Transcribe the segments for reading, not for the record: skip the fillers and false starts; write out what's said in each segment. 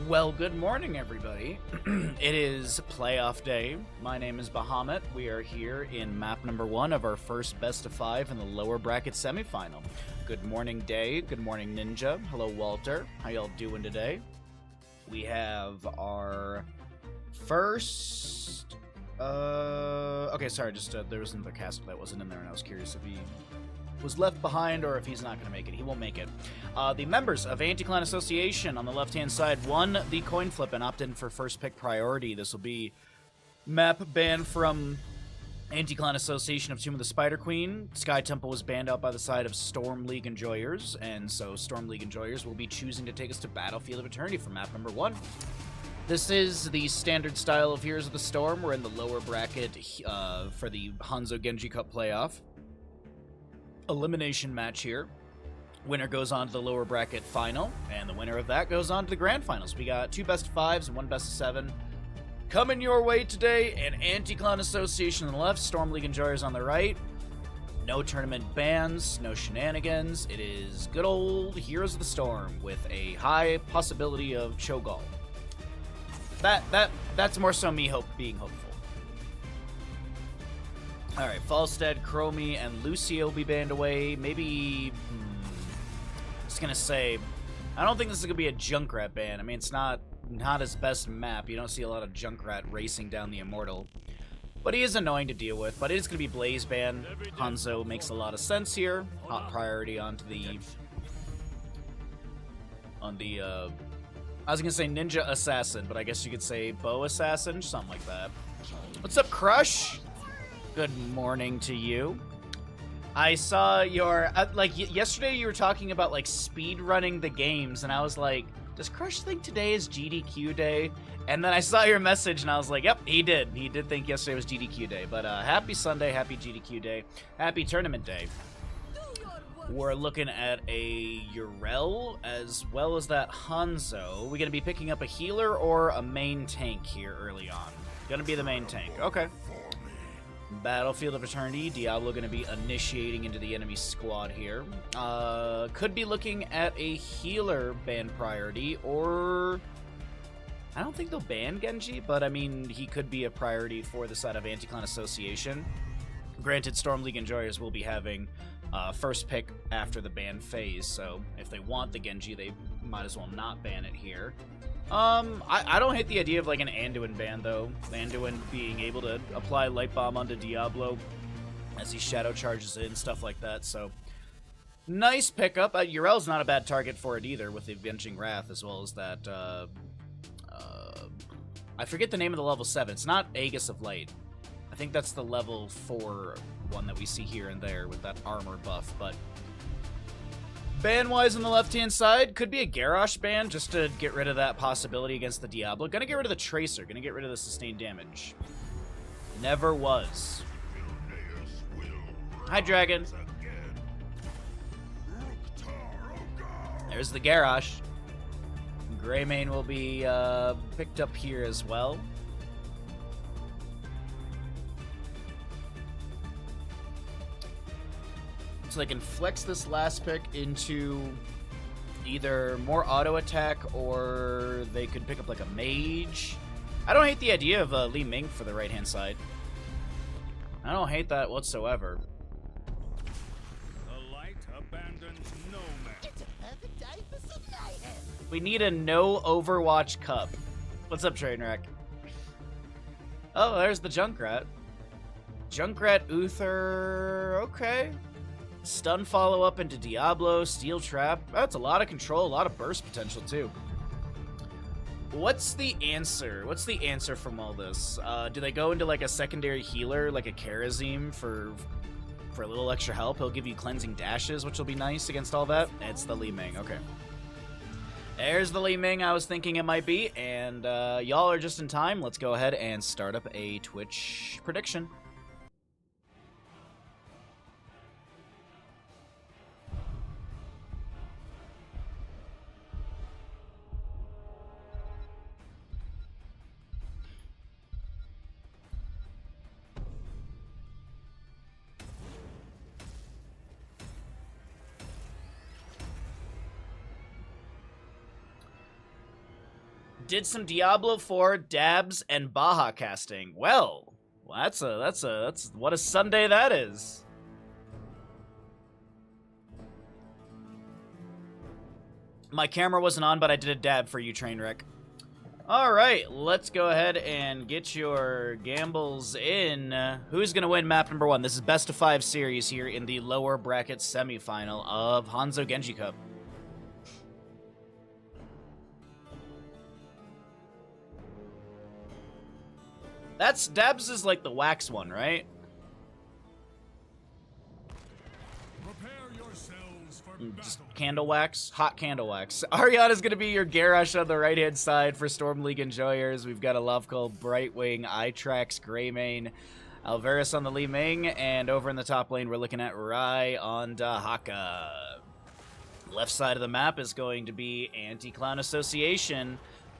Well, good morning, everybody. It is playoff day. My name is Bahamut. We are here in map number 1 of our first best of 5 in the lower bracket semifinal. Good morning, Day. Good morning, Ninja. Hello, Walter. How y'all doing today? We have our first... Okay, sorry, just there was another caster that wasn't in there, and I was curious if he was left behind or if he's not going to make it. He won't make it. The members of Anti-Clan Association on the left-hand side won the coin flip and opted in for first pick priority. This will be map banned from Anti-Clan Association of Tomb of the Spider Queen. Sky Temple was banned out by the side of Storm League Enjoyers, and so Storm League Enjoyers will be choosing to take us to Battlefield of Eternity for map number 1. This is the standard style of Heroes of the Storm. We're in the lower bracket for the Hanzo Genji Cup playoff. Elimination match here. Winner goes on to the lower bracket final, and the winner of that goes on to the grand finals. We got 2 best of 5s and 1 best of 7 coming your way today. An Anti-Clan Association on the left, Storm League Enjoyers on the right. No tournament bans, no shenanigans. It is good old Heroes of the Storm with a high possibility of Cho'Gall. That's more so me being hopeful. Alright, Falstead, Chromie, and Lucio will be banned away. Maybe... just gonna say... I don't think this is gonna be a Junkrat ban. I mean, it's not his best map. You don't see a lot of Junkrat racing down the Immortal. But he is annoying to deal with. But it is gonna be Blaze ban. Hanzo makes a lot of sense here. Hot priority onto the... I was gonna say Ninja Assassin, but I guess you could say Bow Assassin, something like that. What's up, Crush? Good morning to you. I saw your, yesterday you were talking about, speed running the games, and I was like, does Crush think today is GDQ day? And then I saw your message, and I was like, yep, he did. He did think yesterday was GDQ day. But happy Sunday, happy GDQ day, happy tournament day. We're looking at a Urel as well as that Hanzo. We're going to be picking up a healer or a main tank here early on. Going to be the main tank. Okay. Battlefield of Eternity, Diablo going to be initiating into the enemy squad here. Could be looking at a healer ban priority, or... I don't think they'll ban Genji, but I mean, he could be a priority for the side of Anti-Clan Association. Granted, Storm League Enjoyers will be having first pick after the ban phase, so if they want the Genji, they might as well not ban it here. I don't hate the idea of, an Anduin ban, though. Anduin being able to apply Light Bomb onto Diablo as he shadow charges in, stuff like that, so... Nice pickup. Urel's not a bad target for it either, with the Avenging Wrath, as well as that, I forget the name of the level 7. It's not Aegis of Light. I think that's the level 4 one that we see here and there with that armor buff, but... Ban-wise on the left-hand side, could be a Garrosh ban, just to get rid of that possibility against the Diablo. Gonna get rid of the Tracer, gonna get rid of the sustained damage. Never was. Hi, Dragon. There's the Garrosh. Greymane will be picked up here as well. So they can flex this last pick into either more auto attack, or they could pick up a mage. I don't hate the idea of Li Ming for the right hand side. I don't hate that whatsoever. The light abandons no man. It's a perfect day for some mayhem. We need a no Overwatch Cup. What's up, Trainwreck? Oh, there's the Junkrat. Junkrat Uther. Okay. Stun follow-up into Diablo, Steel Trap. That's a lot of control, a lot of burst potential, too. What's the answer? What's the answer from all this? Do they go into, a secondary healer, like a Karazim, for a little extra help? He'll give you cleansing dashes, which will be nice against all that. It's the Li Ming, okay. There's the Li Ming I was thinking it might be, and y'all are just in time. Let's go ahead and start up a Twitch prediction. Did some Diablo 4 dabs and Baja casting. Well, that's what a Sunday that is. My camera wasn't on, but I did a dab for you, Trainwreck. All right, let's go ahead and get your gambles in. Who's going to win map number 1? This is best of 5 series here in the lower bracket semifinal of Hanzo Genji Cup. That's Dabs is like the wax one, right? Just candle wax, hot candle wax. Ariana's gonna be your Garrosh on the right-hand side for Storm League enjoyers. We've got a love call, Brightwing, Itrax, Greymane, Alvarez on the Li Ming, and over in the top lane we're looking at Rai on Dahaka. Left side of the map is going to be Anti-Clown Association.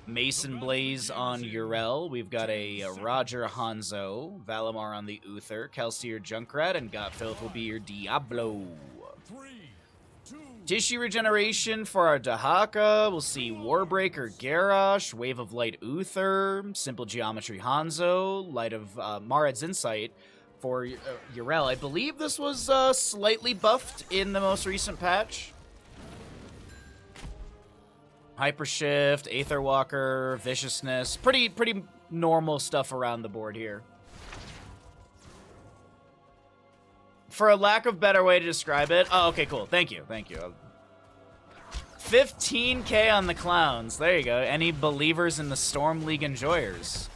Mason Blaze on Urel. We've got a Roger Hanzo, Valimar on the Uther, Kelsier Junkrat, and Gotfilth will be your Diablo. Tissue Regeneration for our Dahaka. We'll see Warbreaker Garrosh, Wave of Light Uther, Simple Geometry Hanzo, Light of Marad's Insight for Urel. I believe this was slightly buffed in the most recent patch. Hypershift, Aetherwalker, Viciousness. Pretty normal stuff around the board here. For a lack of better way to describe it. Oh, okay, cool. Thank you. 15k on the clowns. There you go. Any believers in the Storm League enjoyers?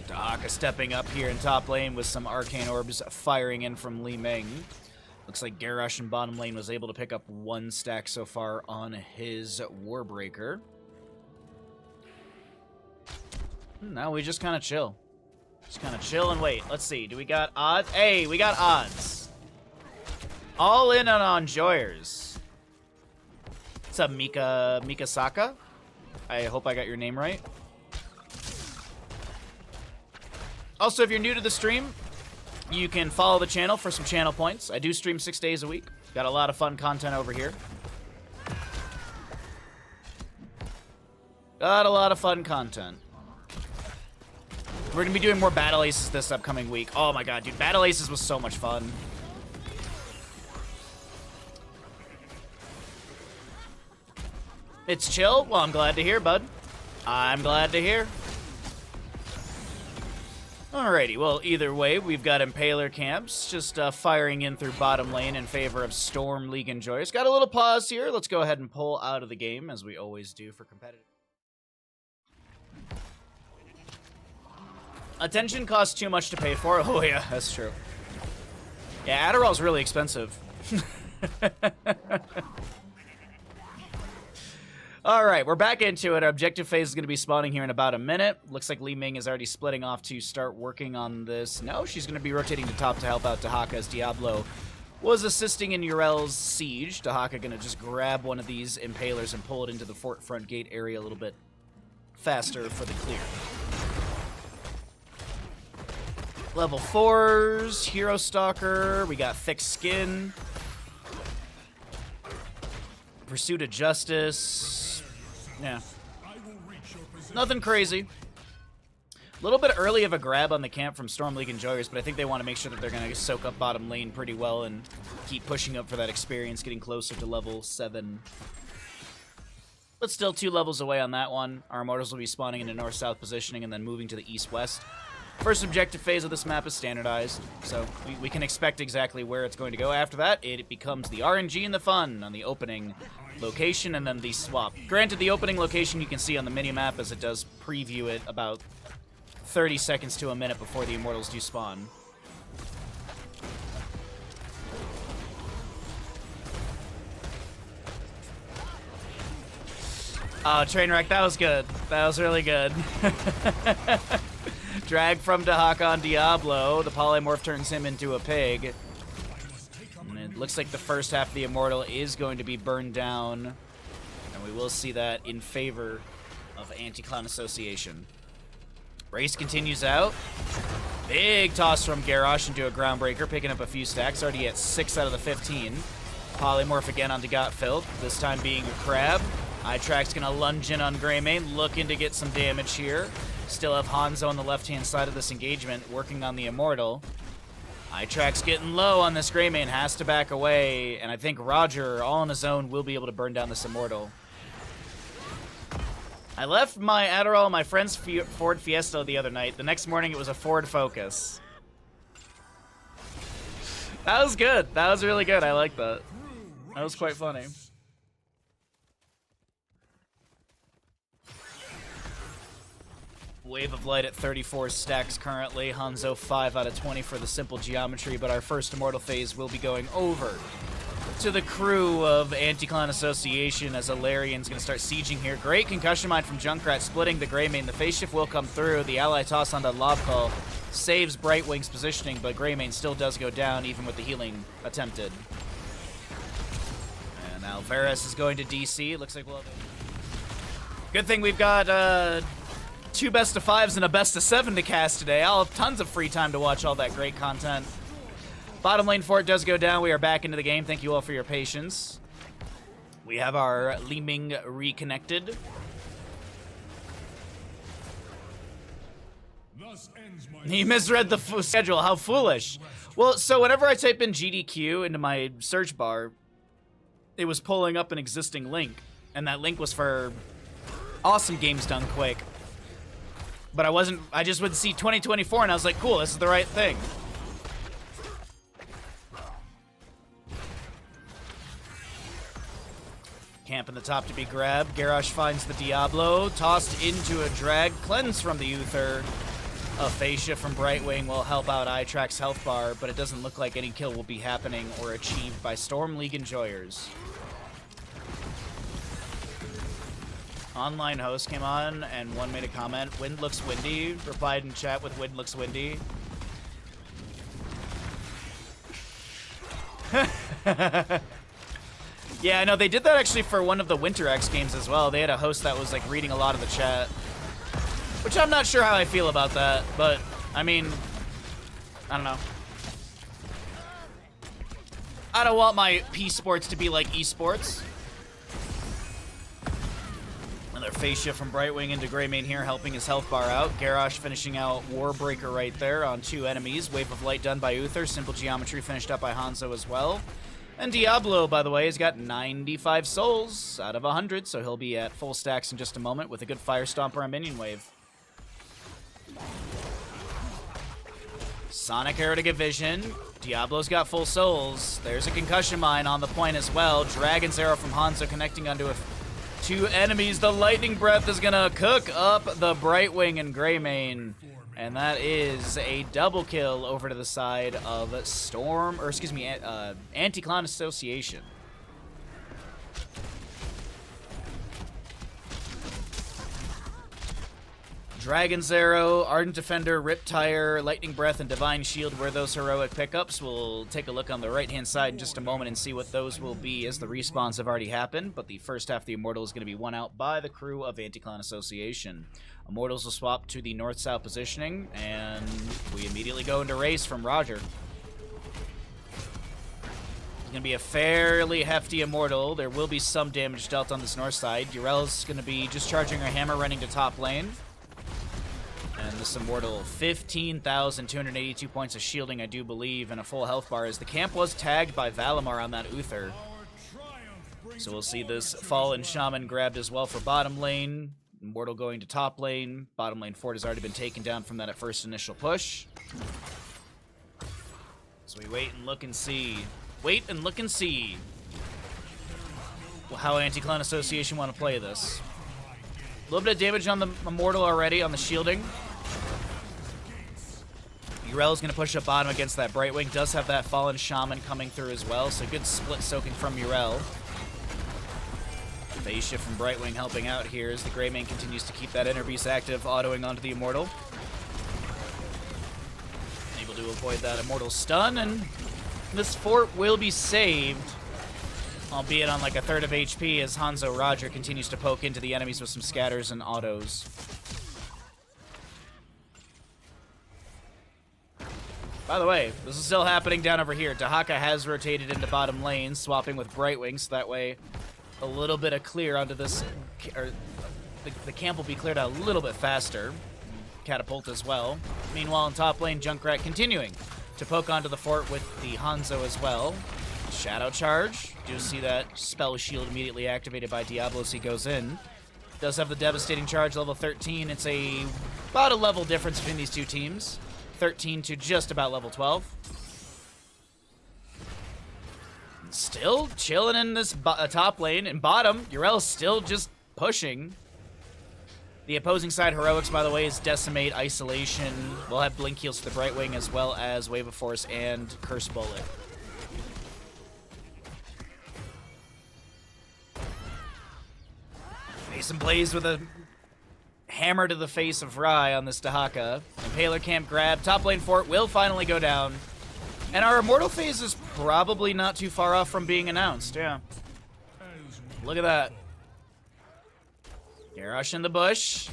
Dahaka stepping up here in top lane with some Arcane Orbs firing in from Li Ming. Looks like Garrosh in bottom lane was able to pick up 1 stack so far on his Warbreaker. Now we just kind of chill. Just kind of chill and wait. Let's see. Do we got odds? Hey, we got odds. All in on enjoyers. What's up, Mika Saka? I hope I got your name right. Also, if you're new to the stream, you can follow the channel for some channel points. I do stream 6 days a week. Got a lot of fun content over here. Got a lot of fun content. We're going to be doing more Battle Aces this upcoming week. Oh my god, dude. Battle Aces was so much fun. It's chill? Well, I'm glad to hear, bud. I'm glad to hear. Alrighty, well, either way, we've got Impaler camps just firing in through bottom lane in favor of Storm League enjoyers. Got a little pause here. Let's go ahead and pull out of the game, as we always do for competitive. Attention costs too much to pay for. Oh, yeah, that's true. Yeah, Adderall's really expensive. All right, we're back into it. Our objective phase is going to be spawning here in about a minute. Looks like Li Ming is already splitting off to start working on this. No, she's going to be rotating to top to help out Dahaka as Diablo was assisting in Urel's siege. Dahaka going to just grab one of these Impalers and pull it into the fort front gate area a little bit faster for the clear. Level 4s, Hero Stalker, we got Thick Skin. Pursuit of Justice. Yeah. Nothing crazy. A little bit early of a grab on the camp from Storm League enjoyers, but I think they want to make sure that they're going to soak up bottom lane pretty well and keep pushing up for that experience, getting closer to level 7. But still 2 levels away on that one. Our Immortals will be spawning into north-south positioning and then moving to the east-west. First objective phase of this map is standardized, so we can expect exactly where it's going to go. After that, it becomes the RNG and the fun on the opening location and then the swap. Granted, the opening location you can see on the minimap as it does preview it about 30 seconds to a minute before the Immortals do spawn. Oh, Trainwreck, that was good. That was really good. Drag from Dahaka on Diablo. The polymorph turns him into a pig. And it looks like the first half of the Immortal is going to be burned down. And we will see that in favor of Anti-Clown Association. Race continues out. Big toss from Garrosh into a Groundbreaker, picking up a few stacks. Already at 6 out of the 15. polymorph again onto Got Filth, this time being a crab. Itrax's gonna lunge in on Greymane, looking to get some damage here. Still have Hanzo on the left-hand side of this engagement, working on the Immortal. Itrax getting low on this Greymane, has to back away, and I think Roger, all on his own, will be able to burn down this Immortal. I left my Adderall in my friend's Ford Fiesta the other night. The next morning, it was a Ford Focus. That was good. That was really good. I like that. That was quite funny. Wave of Light at 34 stacks currently. Hanzo 5 out of 20 for the simple geometry, but our first Immortal phase will be going over to the crew of Anti-Clan Association as Alarian's going to start sieging here. Great concussion mine from Junkrat, splitting the Greymane. The phase shift will come through. The ally toss onto Lob Call saves Brightwing's positioning, but Greymane still does go down even with the healing attempted. And now Varus is going to DC. Looks like we'll have a good thing we've got 2 best of 5s and a best of 7 to cast today. I'll have tons of free time to watch all that great content. Bottom lane fort does go down. We are back into the game. Thank you all for your patience. We have our Li Ming reconnected. He misread the schedule. How foolish. Well, so whenever I type in GDQ into my search bar, it was pulling up an existing link. And that link was for Awesome Games Done Quick. But I just would see 2024 and I was like, cool, this is the right thing. Camp in the top to be grabbed. Garrosh finds the Diablo, tossed into a drag, cleanse from the Uther. Aphasia from Brightwing will help out Itrax's health bar, but it doesn't look like any kill will be happening or achieved by Storm League enjoyers. Online host came on and one made a comment. Wind looks windy. Replied in chat with wind looks windy. Yeah, I know they did that actually for one of the Winter X games as well. They had a host that was like reading a lot of the chat, which I'm not sure how I feel about that, but I mean, I don't know. I don't want my P sports to be like esports. Another phase shift from Brightwing into Greymane here, helping his health bar out. Garrosh finishing out Warbreaker right there on 2 enemies. Wave of Light done by Uther. Simple geometry finished up by Hanzo as well. And Diablo, by the way, has got 95 souls out of 100, so he'll be at full stacks in just a moment with a good Fire Stomper on Minion Wave. Sonic Arrow to get vision. Diablo's got full souls. There's a concussion mine on the point as well. Dragon's Arrow from Hanzo connecting onto 2 enemies. The Lightning Breath is gonna cook up the Brightwing and Greymane. And that is a double kill over to the side of Anti-Clan Association. Dragon's Arrow, Ardent Defender, Riptire, Lightning Breath, and Divine Shield were those heroic pickups. We'll take a look on the right-hand side in just a moment and see what those will be, as the respawns have already happened, but the first half of the Immortal is going to be won out by the crew of Anti-Clan Association. Immortals will swap to the north-south positioning, and we immediately go into race from Roger. It's going to be a fairly hefty Immortal. There will be some damage dealt on this north side. Urel's going to be just charging her hammer, running to top lane. And this Immortal, 15,282 points of shielding, I do believe, and a full health bar, as the camp was tagged by Valimar on that Uther. So we'll see this Fallen Shaman grabbed as well for bottom lane. Immortal going to top lane. Bottom lane fort has already been taken down from that at first initial push. So we wait and look and see. Wait and look and see how Anti-Clan Association want to play this. A little bit of damage on the Immortal already on the shielding. Urel's going to push up bottom against that Brightwing. Does have that Fallen Shaman coming through as well, so good split soaking from Urel. Phase shift from Brightwing helping out here as the Greymane continues to keep that Inner Beast active, autoing onto the Immortal. Able to avoid that Immortal stun, and this fort will be saved, albeit on like a third of HP, as Hanzo Roger continues to poke into the enemies with some scatters and autos. By the way, this is still happening down over here. Dahaka has rotated into bottom lane, swapping with Brightwing, so that way a little bit of clear onto this, or the camp will be cleared out a little bit faster. Catapult as well. Meanwhile, in top lane, Junkrat continuing to poke onto the fort with the Hanzo as well. Shadow Charge. Do see that spell shield immediately activated by Diablo as he goes in. Does have the devastating charge, level 13. It's about a level difference between these two teams. 13 to just about level 12. Still chilling in this top lane. And bottom, Urel's still just pushing. The opposing side heroics, by the way, is Decimate, Isolation. We'll have Blink Heals to the Brightwing as well as Wave of Force and Curse Bullet. Mason Blaze with a hammer to the face of Rai on this Dahaka. Impaler Camp grab. Top lane fort will finally go down. And our Immortal phase is probably not too far off from being announced, yeah. Look at that. Garrosh in the bush.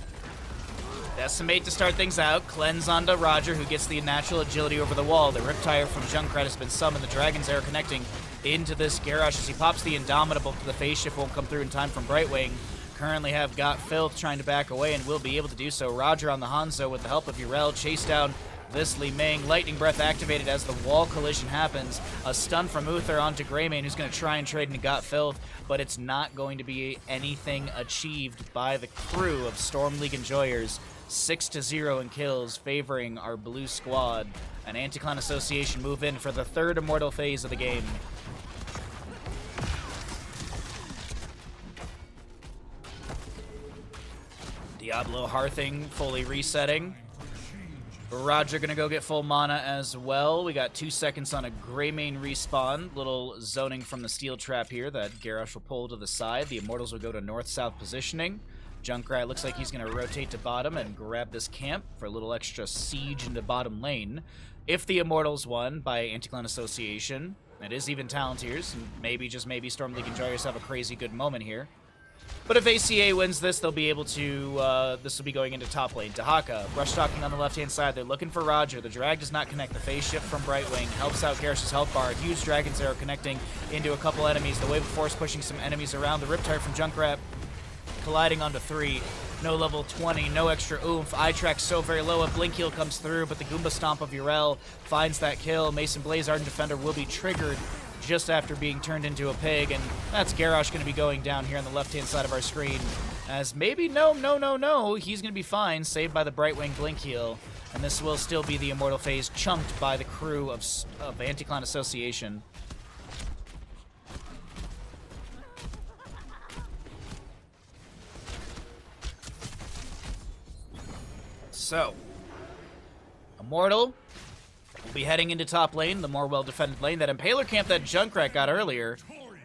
Decimate to start things out. Cleanse onto Roger, who gets the natural agility over the wall. The Riptire from Junkrat has been summoned. The Dragon's Arrow connecting into this Garrosh as he pops the Indomitable to the phase shift. Won't come through in time from Brightwing. Currently have Got Filth trying to back away and will be able to do so. Roger on the Hanzo with the help of Urel. Chase down this Li Ming. Lightning Breath activated as the wall collision happens. A stun from Uther onto Greymane, who's going to try and trade into Got Filth, but it's not going to be anything achieved by the crew of Storm League Enjoyers. 6-0 in kills, favoring our blue squad. An Anti-Clan Association move in for the third Immortal phase of the game. Diablo Hearthing fully resetting. Roger gonna go get full mana as well. We got 2 seconds on a Greymane respawn. Little zoning from the steel trap here that Garrosh will pull to the side. The Immortals will go to north-south positioning. Junkrat looks like he's gonna rotate to bottom and grab this camp for a little extra siege into bottom lane. If the Immortals won by Anti-Clan Association, it is even Talontiers, and maybe, just maybe, Storm League Enjoyers have a crazy good moment here. But if ACA wins this, they'll be able to, this will be going into top lane. Dahaka, brush talking on the left-hand side. They're looking for Roger. The drag does not connect. The phase shift from Brightwing helps out Garrosh's health bar. Huge Dragon's Arrow connecting into a couple enemies. The Wave of Force pushing some enemies around. The Riptire from Junkrat colliding onto 3. No level 20, no extra oomph. Eye track so very low. A Blink Heal comes through, but the Goomba Stomp of Urel finds that kill. Mason Blaze, Ardent Defender, will be triggered just after being turned into a pig, and that's Garrosh going to be going down here on the left-hand side of our screen. As maybe, no, he's going to be fine, saved by the Brightwing Blink Heal, and this will still be the Immortal phase, chunked by the crew of Anti-Clan Association. So, Immortal will be heading into top lane, the more well-defended lane. That Impaler camp that Junkrat got earlier,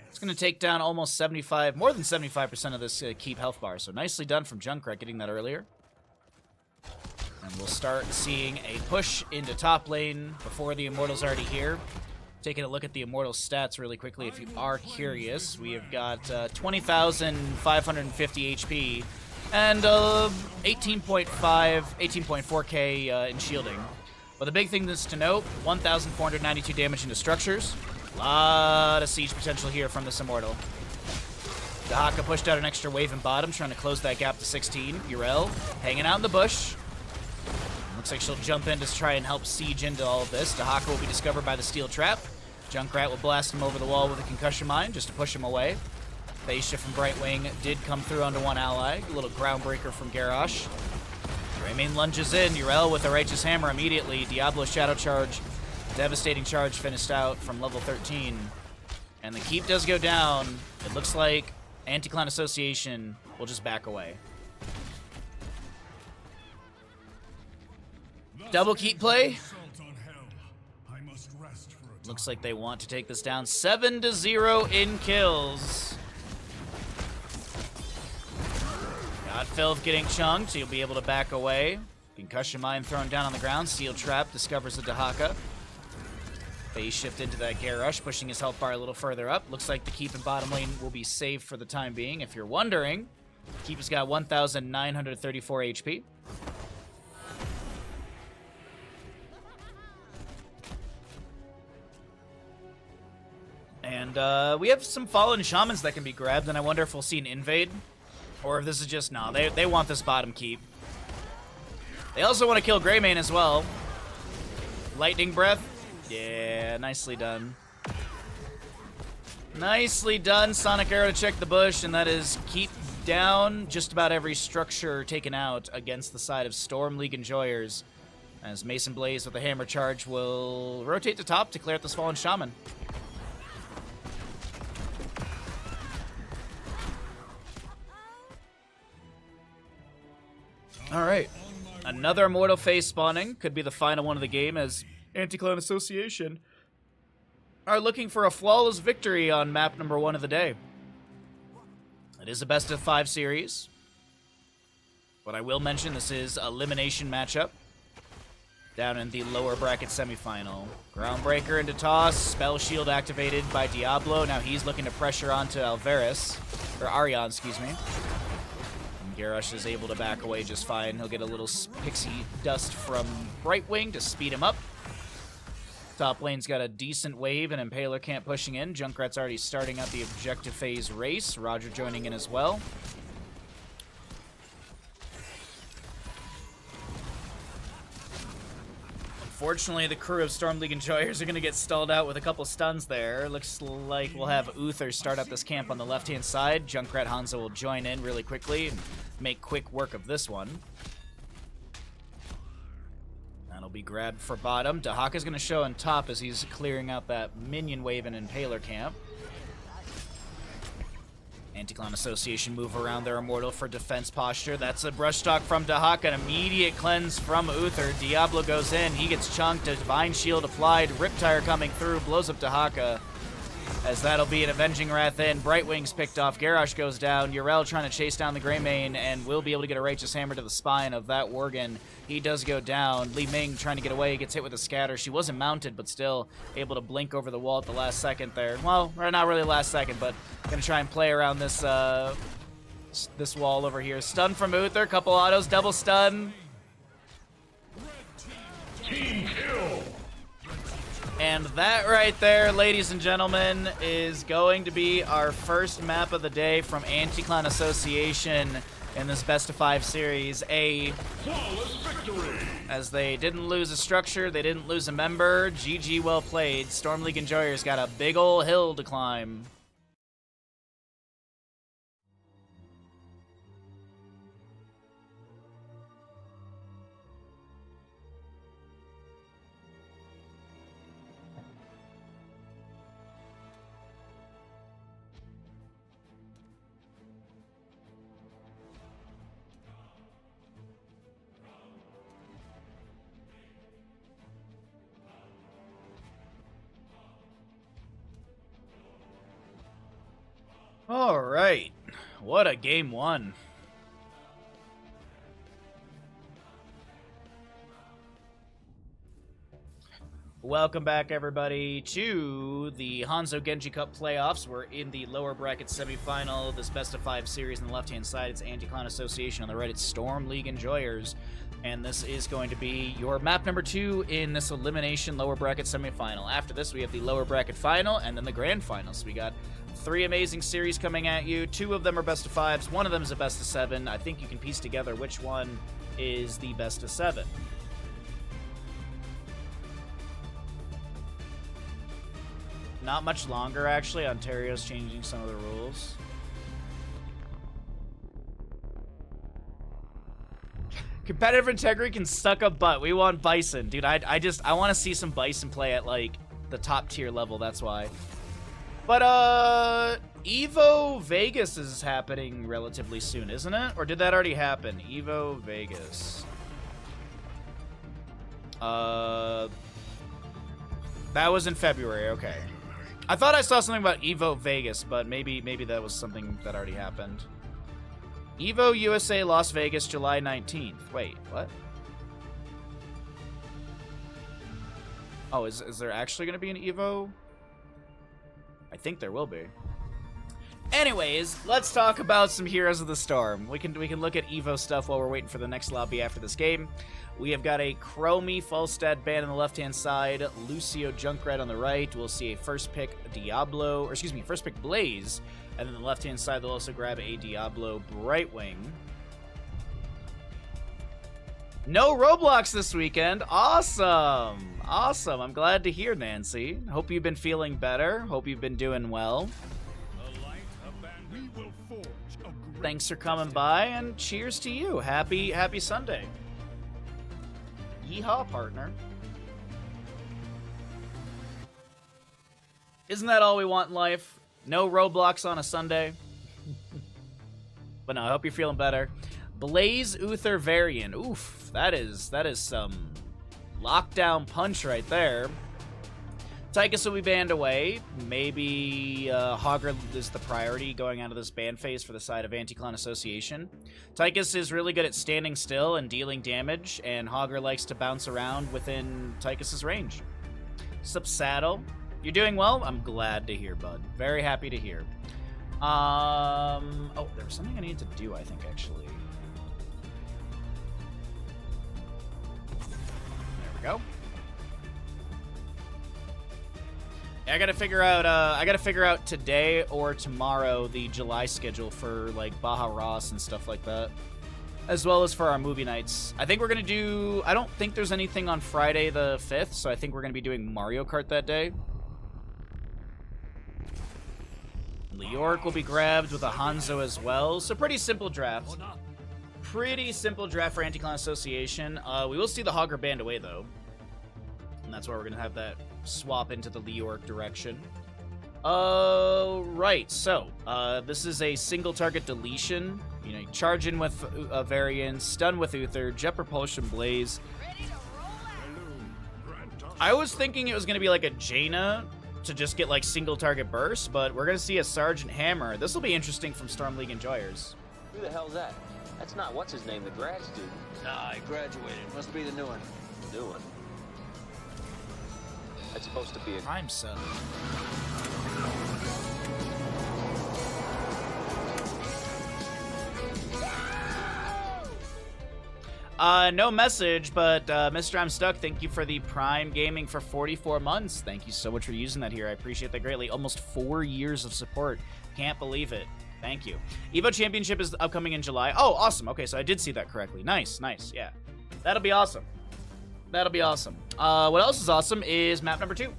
it's going to take down almost 75, more than 75% of this keep health bar. So nicely done from Junkrat getting that earlier. And we'll start seeing a push into top lane before the Immortal's already here. Taking a look at the Immortal stats really quickly if you are curious. We have got 20,550 HP and 18.4k in shielding. But the big thing that's to note, 1,492 damage into structures. A lot of siege potential here from this Immortal. Dahaka pushed out an extra wave in bottom, trying to close that gap to 16. Urel hanging out in the bush. Looks like she'll jump in to try and help siege into all of this. Dahaka will be discovered by the steel trap. Junkrat will blast him over the wall with a concussion mine just to push him away. Phase shift from Brightwing did come through onto one ally. A little groundbreaker from Garrosh. Greymane lunges in. Urel with a Righteous Hammer immediately. Diablo Shadow Charge. Devastating Charge finished out from level 13. And the keep does go down. It looks like Anti-Clan Association will just back away. Double keep play. Looks like they want to take this down. 7-0 in kills. Got Filth getting chunked, so you'll be able to back away. Concussion Mine thrown down on the ground. Steel Trap discovers the Dahaka. Phase shift into that Garrosh, pushing his health bar a little further up. Looks like the keep in bottom lane will be saved for the time being. If you're wondering, keep has got 1,934 HP. And we have some fallen shamans that can be grabbed, and I wonder if we'll see an invade. Or if this is just, no, they want this bottom keep. They also want to kill Greymane as well. Lightning Breath. Yeah, nicely done. Nicely done. Sonic Arrow to check the bush, and that is keep down just about every structure taken out against the side of Storm League Enjoyers. As Mason Blaze with the Hammer Charge will rotate to top to clear out this fallen shaman. Alright. Another Immortal Phase spawning. Could be the final one of the game as Anti-Clan Association are looking for a flawless victory on map number 1 of the day. It is a best of 5 series. But I will mention this is an elimination matchup down in the lower bracket semifinal. Groundbreaker into toss, spell shield activated by Diablo. Now he's looking to pressure onto Alvarez, or Arion, excuse me. And Garrosh is able to back away just fine. He'll get a little pixie dust from Brightwing to speed him up. Top lane's got a decent wave and Impaler can't pushing in. Junkrat's already starting out the objective phase race. Roger joining in as well. Unfortunately, the crew of Storm League Enjoyers are going to get stalled out with a couple stuns there. Looks like we'll have Uther start up this camp on the left-hand side. Junkrat Hanzo will join in really quickly and make quick work of this one. That'll be grabbed for bottom. Dahaka's going to show on top as he's clearing out that minion wave in Impaler camp. Anti-Clan Association move around their Immortal for defense posture. That's a brush stock from Dahaka. An immediate cleanse from Uther. Diablo goes in. He gets chunked. A Divine Shield applied. Riptire coming through. Blows up Dahaka. As that'll be an Avenging Wrath in. Brightwing's picked off. Garrosh goes down. Yrel trying to chase down the Greymane and will be able to get a Righteous Hammer to the spine of that Worgen. He does go down. Li Ming trying to get away. He gets hit with a scatter. She wasn't mounted, but still able to blink over the wall at the last second there. Well, or not really last second, but gonna try and play around this this wall over here. Stun from Uther. Couple autos. Double stun. Team kill. And that right there, ladies and gentlemen, is going to be our first map of the day from Anti-Clan Association in this best of 5 series. A Flawless victory. as they didn't lose a structure, they didn't lose a member. GG, well played. Storm League Enjoyers got a big ol' hill to climb. All right, what a game 1. Welcome back, everybody, to the Hanzo Genji Cup playoffs. We're in the lower bracket semifinal of this best of 5 series. On the left-hand side, it's Anti-Clan Association. On the right, it's Storm League Enjoyers. And this is going to be your map number 2 in this elimination lower bracket semifinal. After this, we have the lower bracket final and then the grand final. So we got 3 amazing series coming at you. 2 of them are best of 5s. 1 of them is a best of 7. I think you can piece together which one is the best of 7. Not much longer, actually. Ontario's changing some of the rules. Competitive integrity can suck a butt. We want Bison. Dude, I want to see some Bison play at, like, the top tier level. That's why. But, Evo Vegas is happening relatively soon, isn't it? Or did that already happen? Evo Vegas. That was in February, okay. I thought I saw something about Evo Vegas, but maybe that was something that already happened. Evo USA Las Vegas, July 19th. Wait, what? Oh, is there actually going to be an Evo? I think there will be. Anyways, let's talk about some Heroes of the Storm. We can look at Evo stuff while we're waiting for the next lobby after this game. We have got a Chromie Falstad band on the left-hand side, Lucio Junkrat on the right. We'll see a first pick Diablo, or excuse me, first pick Blaze, and then the left-hand side they'll also grab a Diablo Brightwing. No Roblox this weekend. Awesome. Awesome. I'm glad to hear, Nancy. Hope you've been feeling better. Hope you've been doing well. Thanks for coming by, and cheers to you. Happy Sunday. Yeehaw, partner. Isn't that all we want in life? No Roblox on a Sunday. But no, I hope you're feeling better. Blaze Uther Varian. Oof, that is some lockdown punch right there. Tychus will be banned away. Maybe Hogger is the priority going out of this ban phase for the side of Anti-Clan Association. Tychus is really good at standing still and dealing damage, and Hogger likes to bounce around within Tychus's range. Sup, Saddle? You're doing well? I'm glad to hear, bud. Very happy to hear. Oh, there was something I needed to do, I think, actually. There we go. I gotta figure out today or tomorrow the July schedule for like Baja Ross and stuff like that, as well as for our movie nights. I think we're gonna do. I don't think there's anything on Friday the 5th, so I think we're gonna be doing Mario Kart that day. Leoric will be grabbed with a Hanzo as well. So pretty simple draft. Pretty simple draft for Anti-Clan Association. We will see the Hogger band away though, and that's why we're gonna have that swap into the Leoric direction. Right, so, this is a single target deletion. You know, you charge in with a Varian, stun with Uther, Jet Propulsion Blaze. I was thinking it was going to be like a Jaina to just get like single target burst, but we're going to see a Sergeant Hammer. This will be interesting from Storm League Enjoyers. Who the hell's that? That's not what's his name, the grad student. Nah, he graduated. Must be the new one. New one? That's supposed to be a Prime Sub. No message, but Mr. I'm Stuck, thank you for the Prime Gaming for 44 months. Thank you so much for using that here. I appreciate that greatly. Almost 4 years of support. Can't believe it. Thank you. Evo Championship is upcoming in July. Oh, awesome. Okay, so I did see that correctly. Nice, nice. Yeah. That'll be awesome. That'll be awesome. What else is awesome is map number 2.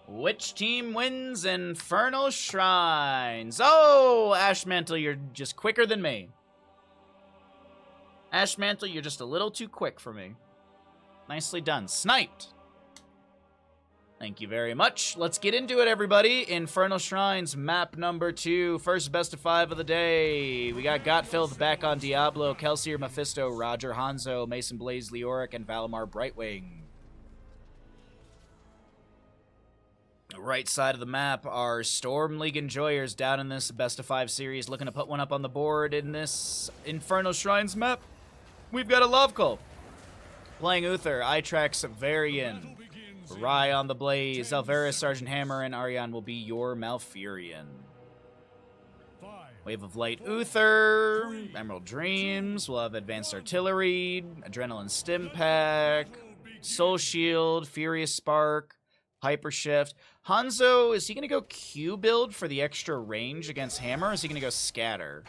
Which team wins Infernal Shrines? Oh, Ashmantle, you're just quicker than me. Ashmantle, you're just a little too quick for me. Nicely done. Sniped. Thank you very much. Let's get into it, everybody. Infernal Shrines, map number 2. First best of 5 of the day. We got Gotfilled back on Diablo, Kelsier, Mephisto, Roger, Hanzo, Mason Blaze, Leoric, and Valimar Brightwing. The right side of the map are Storm League Enjoyers down in this best of 5 series, looking to put one up on the board in this Infernal Shrines map. We've got a Love Cult. Playing Uther, Itrax, Varian, Rai on the Blaze, Alvarez, Sergeant Hammer, and Ariane will be your Malfurion. Wave of Light Uther, Emerald Dreams, we'll have Advanced Artillery, Adrenaline Stim Pack, Soul Shield, Furious Spark, Hyper Shift. Hanzo, is he going to go Q build for the extra range against Hammer, or is he going to go Scatter?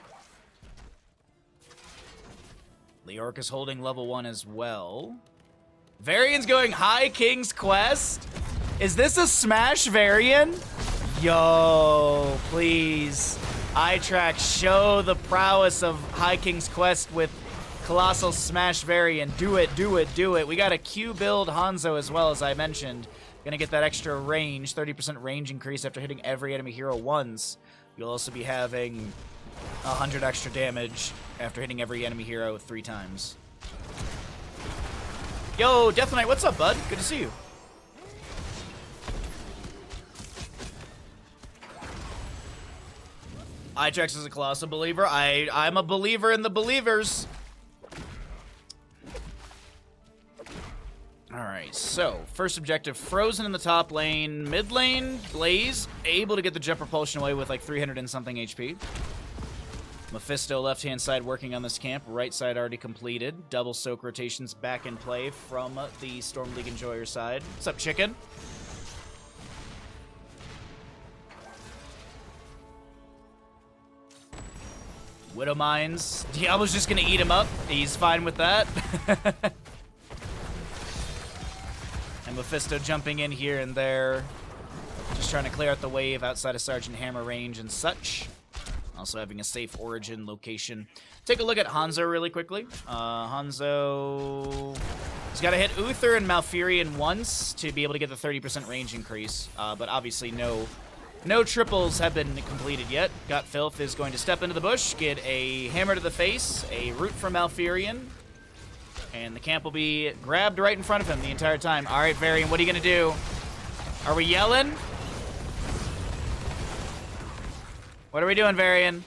Leoric is holding level 1 as well. Varian's going High King's Quest? Is this a Smash Varian? Yo, please. iTrack, show the prowess of High King's Quest with Colossal Smash Varian. Do it, do it, do it. We got a Q build Hanzo as well, as I mentioned. Gonna get that extra range, 30% range increase after hitting every enemy hero once. You'll also be having 100 extra damage after hitting every enemy hero 3 times. Yo, Death Knight, what's up, bud? Good to see you. Itrax is a Colossal believer. I'm a believer in the believers. All right. Alright, so first objective, Frozen in the top lane. Mid lane, Blaze, able to get the jet propulsion away with like 300 and something HP. Mephisto left-hand side working on this camp. Right side already completed. Double soak rotations back in play from the Storm League Enjoyer side. What's up, chicken? Widow Mines. Diablo's just gonna eat him up. He's fine with that. And Mephisto jumping in here and there. Just trying to clear out the wave outside of Sergeant Hammer range and such. Also having a safe origin location. Take a look at Hanzo really quickly. Hanzo... He's got to hit Uther and Malfurion once to be able to get the 30% range increase. But obviously no triples have been completed yet. Got Filth is going to step into the bush, get a hammer to the face, a root from Malfurion. And the camp will be grabbed right in front of him the entire time. All right, Varian, what are you going to do? Are we yelling? What are we doing, Varian?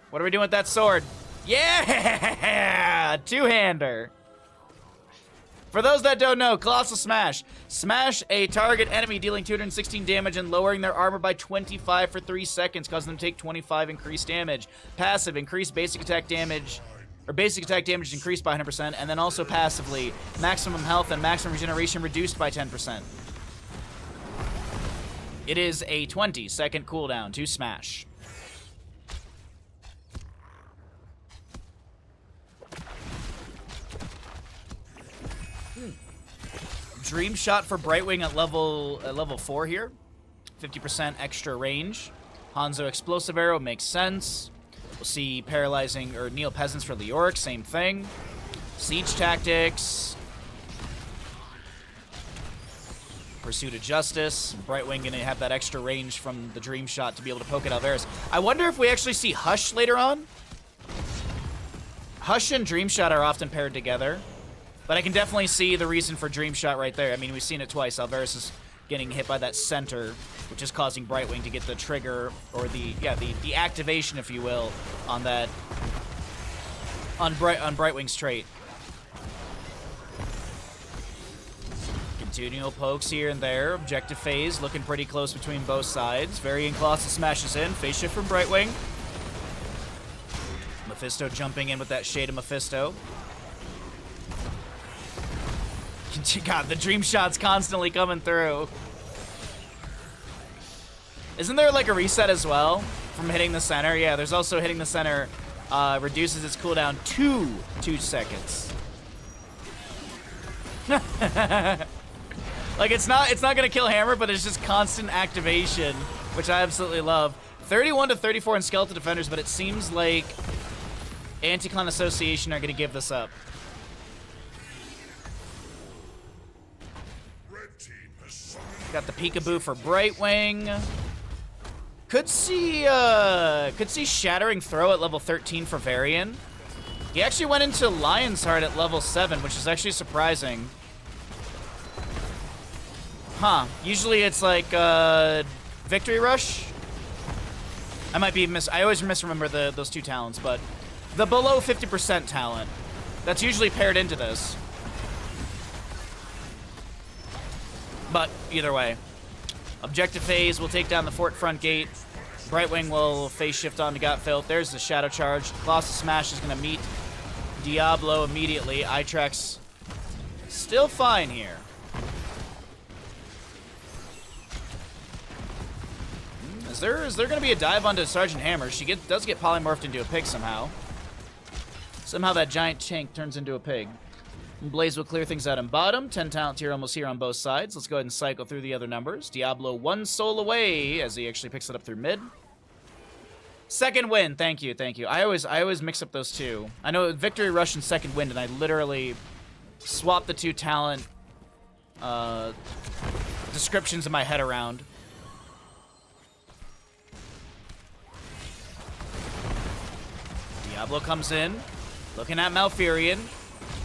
What are we doing with that sword? Yeah! Two-hander. For those that don't know, Colossal Smash. Smash a target enemy dealing 216 damage and lowering their armor by 25 for 3 seconds, causing them to take 25 increased damage. Passive, increase basic attack damage, or basic attack damage increased by 100%, and then also passively, maximum health and maximum regeneration reduced by 10%. It is a 20-second cooldown to Smash. Dream Shot for Brightwing at level 4 here. 50% extra range. Hanzo Explosive Arrow makes sense. We'll see Paralyzing or Kneel Peasants for Leoric, same thing. Siege Tactics. Pursuit of Justice. Brightwing gonna have that extra range from the Dream Shot to be able to poke at Alvarez. I wonder if we actually see Hush later on. Hush and Dream Shot are often paired together. But I can definitely see the reason for Dream Shot right there. I mean, we've seen it twice. Alvarez is getting hit by that center, which is causing Brightwing to get the trigger, or the activation, if you will, on that, on Brightwing's trait. Continual pokes here and there. Objective phase looking pretty close between both sides. Varian Colossus smashes in. Phase shift from Brightwing. Mephisto jumping in with that Shade of Mephisto. God, the Dream Shot's constantly coming through. Isn't there like a reset as well from hitting the center? Yeah, there's also hitting the center reduces its cooldown to 2 seconds. Like it's not gonna kill Hammer, but it's just constant activation, which I absolutely love. 31 to 34 in Skeleton Defenders, but it seems like Anti-Clan Association are gonna give this up. Got the Peekaboo for Brightwing. Could see Shattering Throw at level 13 for Varian. He actually went into Lion's Heart at level 7, which is actually surprising. Huh. Usually it's like Victory Rush. I always misremember those two talents, but the below 50% talent. That's usually paired into this. But either way. Objective phase will take down the fort front gate. Brightwing will phase shift on to Got Filth. There's the Shadow Charge. Colossus Smash is going to meet Diablo immediately. Itrax still fine here. Is there going to be a dive onto Sergeant Hammer? She does get polymorphed into a pig somehow. Somehow that giant tank turns into a pig. Blaze will clear things out in bottom. 10 talent tier almost here on both sides. Let's go ahead and cycle through the other numbers. Diablo 1 soul away as he actually picks it up through mid. Second wind. Thank you, thank you. I always mix up those two. I know Victory Rush and Second Wind, and I literally swap the two talent descriptions in my head around. Diablo comes in, looking at Malfurion.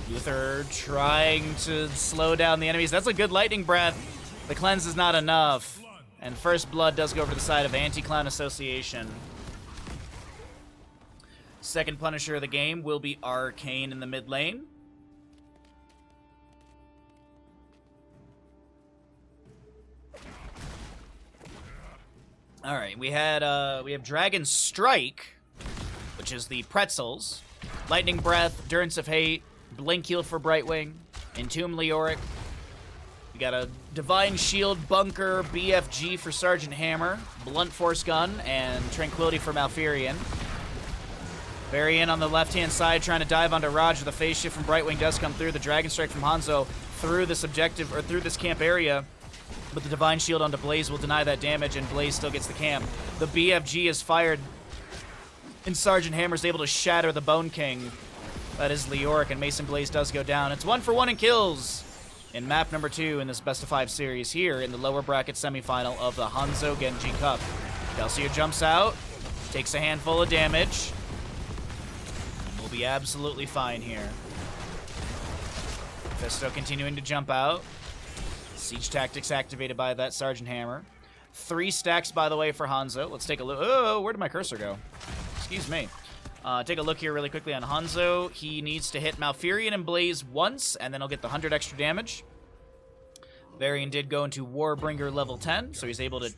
Uther trying to slow down the enemies. That's a good lightning breath. The cleanse is not enough. And first blood does go over to the side of Anti-Clan Association. Second Punisher of the game will be Arcane in the mid lane. All right, we have Dragon Strike, which is the pretzels, Lightning Breath, Endurance of Hate, Blink Heal for Brightwing, Entomb Leoric. We got a Divine Shield, Bunker, BFG for Sergeant Hammer, Blunt Force Gun, and Tranquility for Malfurion. Varian on the left-hand side trying to dive onto Roger. The phase shift from Brightwing does come through. The Dragon Strike from Hanzo through this objective, or through this camp area. But the Divine Shield onto Blaze will deny that damage, and Blaze still gets the camp. The BFG is fired, and Sergeant Hammer is able to shatter the Bone King. That is Leoric, and Mason Blaze does go down. It's 1-for-1 in kills in map number 2 in this best-of-5 series here in the lower bracket semifinal of the Hanzo Genji Cup. Kelsier jumps out, takes a handful of damage. We'll be absolutely fine here. Fisto continuing to jump out. Siege Tactics activated by that Sergeant Hammer. 3 stacks, by the way, for Hanzo. Let's take a look. Oh, where did my cursor go? Excuse me. Take a look here really quickly on Hanzo. He needs to hit Malfurion and Blaze once, and then he'll get the 100 extra damage. Varian did go into Warbringer level 10, so he's able to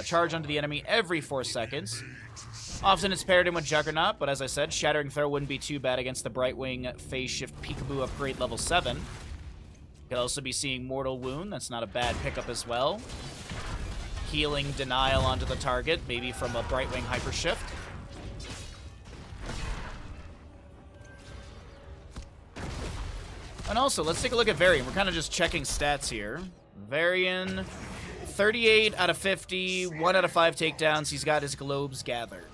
charge onto the enemy every 4 seconds. Often it's paired in with Juggernaut, but as I said, Shattering Throw wouldn't be too bad against the Brightwing Phase Shift Peekaboo upgrade level 7. Could also be seeing Mortal Wound. That's not a bad pickup as well. Healing Denial onto the target, maybe from a Brightwing Hyper Shift. And also, let's take a look at Varian. We're kind of just checking stats here. Varian, 38 out of 50, 1 out of 5 takedowns. He's got his globes gathered.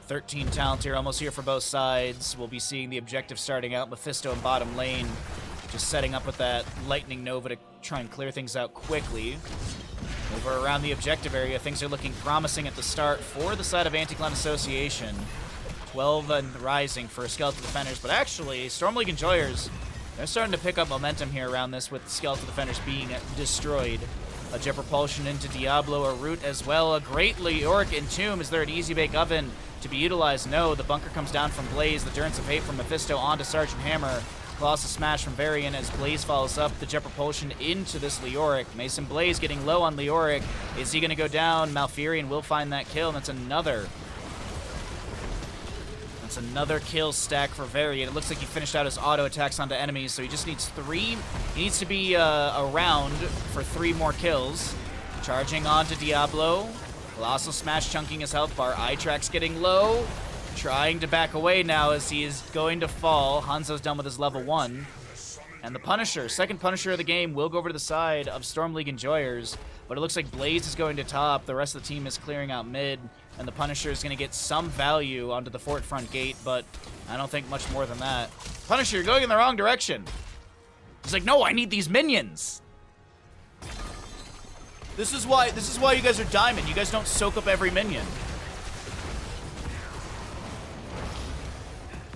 13 talent here, almost here for both sides. We'll be seeing the objective starting out. Mephisto in bottom lane, just setting up with that Lightning Nova to try and clear things out quickly. Over around the objective area, things are looking promising at the start for the side of Anti-Clan Association. 12 and rising for Skeletal Defenders, but actually, Storm League Enjoyers, they're starting to pick up momentum here around this with Skeletal Defenders being destroyed. A Jet Propulsion into Diablo, a Root as well. A great Leoric Entomb. Is there an Easy Bake Oven to be utilized? No. The Bunker comes down from Blaze. The Endurance of Hate from Mephisto onto Sergeant Hammer. Colossal Smash from Varian as Blaze follows up the Jet Propulsion into this Leoric. Mason Blaze getting low on Leoric. Is he going to go down? Malfurion will find that kill, and that's another kill stack for Varian. It looks like he finished out his auto attacks onto enemies, so he just needs 3. He needs to be around for 3 more kills. Charging onto Diablo. Colossal Smash chunking his health bar. Eye-Track's getting low. Trying to back away now as he is going to fall. Hanzo's done with his level 1. And the Punisher, second Punisher of the game, will go over to the side of Storm League Enjoyers. But it looks like Blaze is going to top. The rest of the team is clearing out mid. And the Punisher is going to get some value onto the fort front gate, but I don't think much more than that. Punisher, you're going in the wrong direction. He's like, no, I need these minions. This is why you guys are diamond. You guys don't soak up every minion.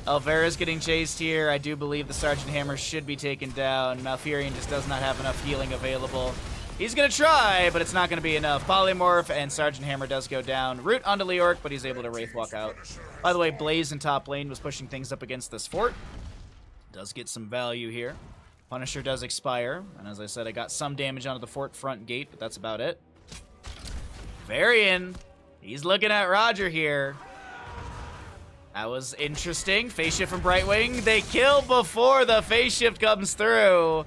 Elvera's getting chased here. I do believe the Sergeant Hammer should be taken down. Malfurion just does not have enough healing available. He's going to try, but it's not going to be enough. Polymorph, and Sergeant Hammer does go down. Root onto Leoric, but he's able to Wraith Walk out. By the way, Blaze in top lane was pushing things up against this fort. Does get some value here. Punisher does expire, and as I said, I got some damage onto the fort front gate, but that's about it. Varian, he's looking at Roger here. That was interesting. Phase shift from Brightwing. They kill before the phase shift comes through.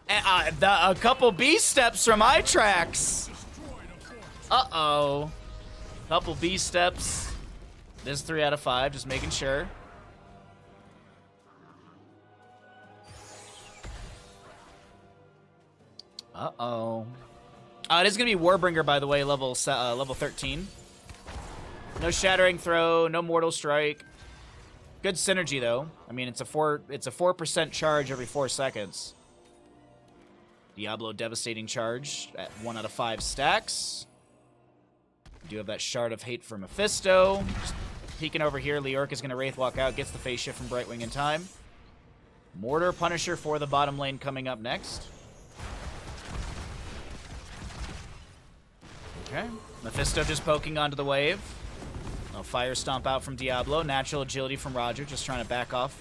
A couple B steps from Eye-Trax. Uh-oh. Couple B steps. This is 3 out of 5, just making sure. Uh-oh. It is going to be Warbringer, by the way, level 13. No Shattering Throw, no Mortal Strike. Good synergy, though. I mean, it's a 4% charge every 4 seconds. Diablo Devastating Charge at 1 out of 5 stacks. We do have that Shard of Hate for Mephisto. Just peeking over here, Leoric is going to Wraith Walk out, gets the phase shift from Brightwing in time. Mortar Punisher for the bottom lane coming up next. Okay. Mephisto just poking onto the wave. A Fire Stomp out from Diablo. Natural Agility from Roger, just trying to back off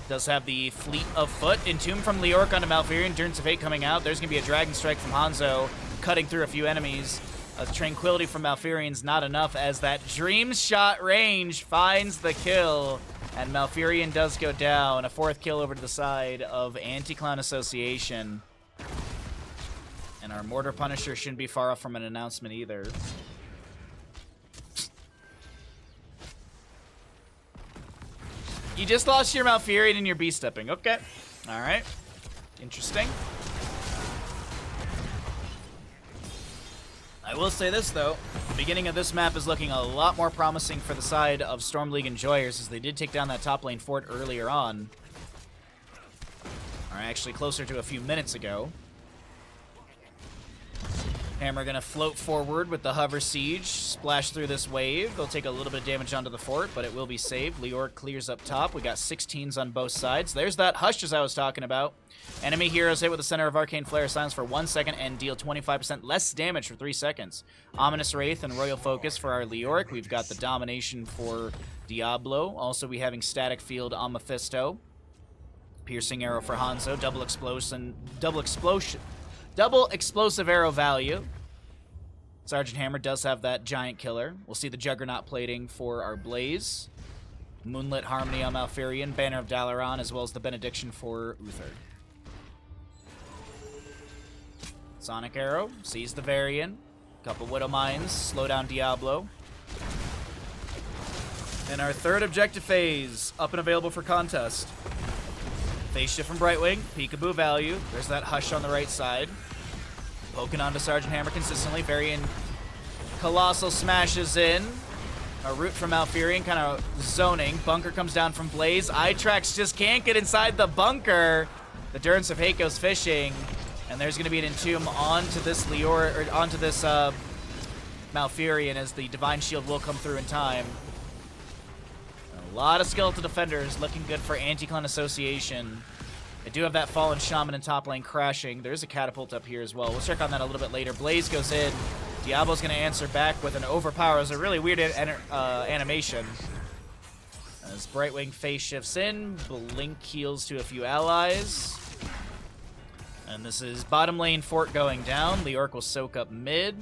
Does have the Fleet of Foot. Entomb from Leoric onto Malfurion. Endurance of Fate coming out. There's going to be a Dragon Strike from Hanzo, cutting through a few enemies. Tranquility from Malfurion's not enough as that Dream Shot range finds the kill. And Malfurion does go down. A 4th kill over to the side of Anti-Clown Association. And our Mortar Punisher shouldn't be far off from an announcement either. You just lost your Malfurion and your B-stepping. Okay. Alright. Interesting. I will say this, though. The beginning of this map is looking a lot more promising for the side of Storm League Enjoyers, as they did take down that top lane fort earlier on. Or actually closer to a few minutes ago. Hammer gonna float forward with the Hover Siege, splash through this wave. They'll take a little bit of damage onto the fort, but it will be saved. Leoric clears up top. We got 16s on both sides. There's that Hush as I was talking about. Enemy heroes hit with the center of Arcane Flare silence for 1 second and deal 25% less damage for 3 seconds. Ominous Wraith and Royal Focus for our Leoric. We've got the Domination for Diablo. Also, we having Static Field on Mephisto. Piercing Arrow for Hanzo. Double explosive arrow value. Sergeant Hammer does have that giant killer. We'll see the Juggernaut plating for our Blaze. Moonlit Harmony on Malfurion. Banner of Dalaran, as well as the Benediction for Uther. Sonic Arrow sees the Varian. Couple Widow Mines. Slow down Diablo. And our third objective phase, up and available for contest. Phase shift from Brightwing, peekaboo value. There's that Hush on the right side. Poking onto Sergeant Hammer consistently. Varian Colossal smashes in. A root from Malfurion, kind of zoning. Bunker comes down from Blaze. Itrax just can't get inside the bunker. The Endurance of Hate goes fishing. And there's going to be an Entomb onto this Malfurion, as the Divine Shield will come through in time. A lot of skeletal defenders looking good for Anti-Clown Association. I do have that Fallen Shaman in top lane crashing. There's a catapult up here as well. We'll check on that a little bit later. Blaze goes in. Diablo's going to answer back with an Overpower. It's a really weird animation. As Brightwing phase shifts in, Blink heals to a few allies. And this is bottom lane fort going down. Leoric will soak up mid.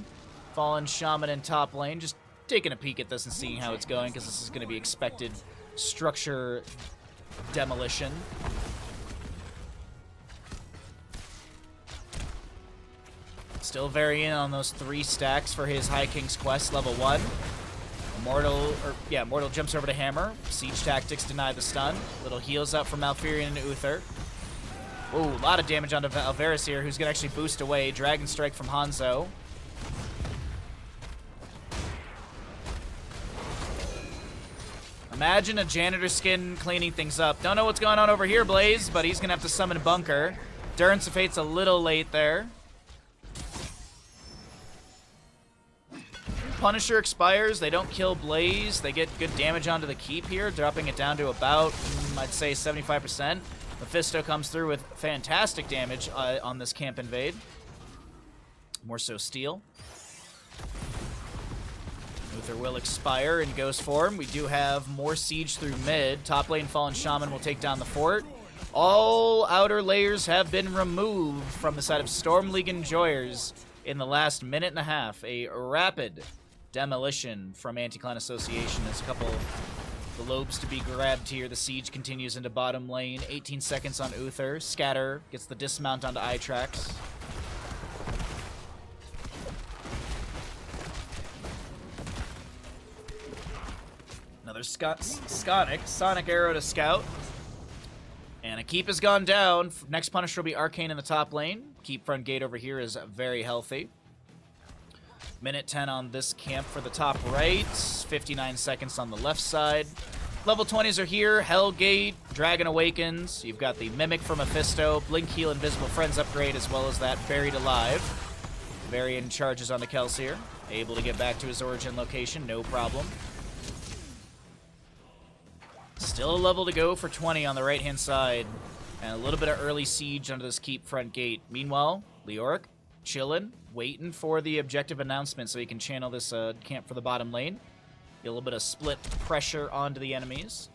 Fallen Shaman in top lane. Just taking a peek at this and seeing how it's going, because this is going to be expected structure demolition. Still Varian on those 3 stacks for his High King's Quest, level 1. Mortal jumps over to Hammer. Siege Tactics deny the stun. Little heals up from Malfurion and Uther. Ooh, a lot of damage onto Alvarez here, who's going to actually boost away. Dragon Strike from Hanzo. Imagine a janitor skin cleaning things up. Don't know what's going on over here, Blaze, but he's going to have to summon Bunker. Endurance of Fate's a little late there. Punisher expires. They don't kill Blaze. They get good damage onto the keep here, dropping it down to about, I'd say, 75%. Mephisto comes through with fantastic damage on this camp invade. More so steel. Uther will expire in ghost form. We do have more siege through mid. Top lane Fallen Shaman will take down the fort. All outer layers have been removed from the side of Storm League Enjoyers in the last minute and a half. A rapid demolition from Anti-Clown Association. There's a couple globes to be grabbed here. The siege continues into bottom lane. 18 seconds on Uther. Scatter gets the dismount onto Itrax. Another Sonic Arrow to Scout. And a keep has gone down. Next Punisher will be Arcane in the top lane. Keep front gate over here is very healthy. Minute 10 on this camp for the top right. 59 seconds on the left side. Level 20s are here. Hellgate, Dragon Awakens. You've got the Mimic from Mephisto. Blink Heal Invisible Friends upgrade, as well as that Buried Alive. Varian charges onto Kelsier. Able to get back to his origin location, no problem. Still a level to go for 20 on the right-hand side. And a little bit of early siege under this keep front gate. Meanwhile, Leoric, chillin', waiting for the objective announcement so he can channel this camp for the bottom lane. Get a little bit of split pressure onto the enemies.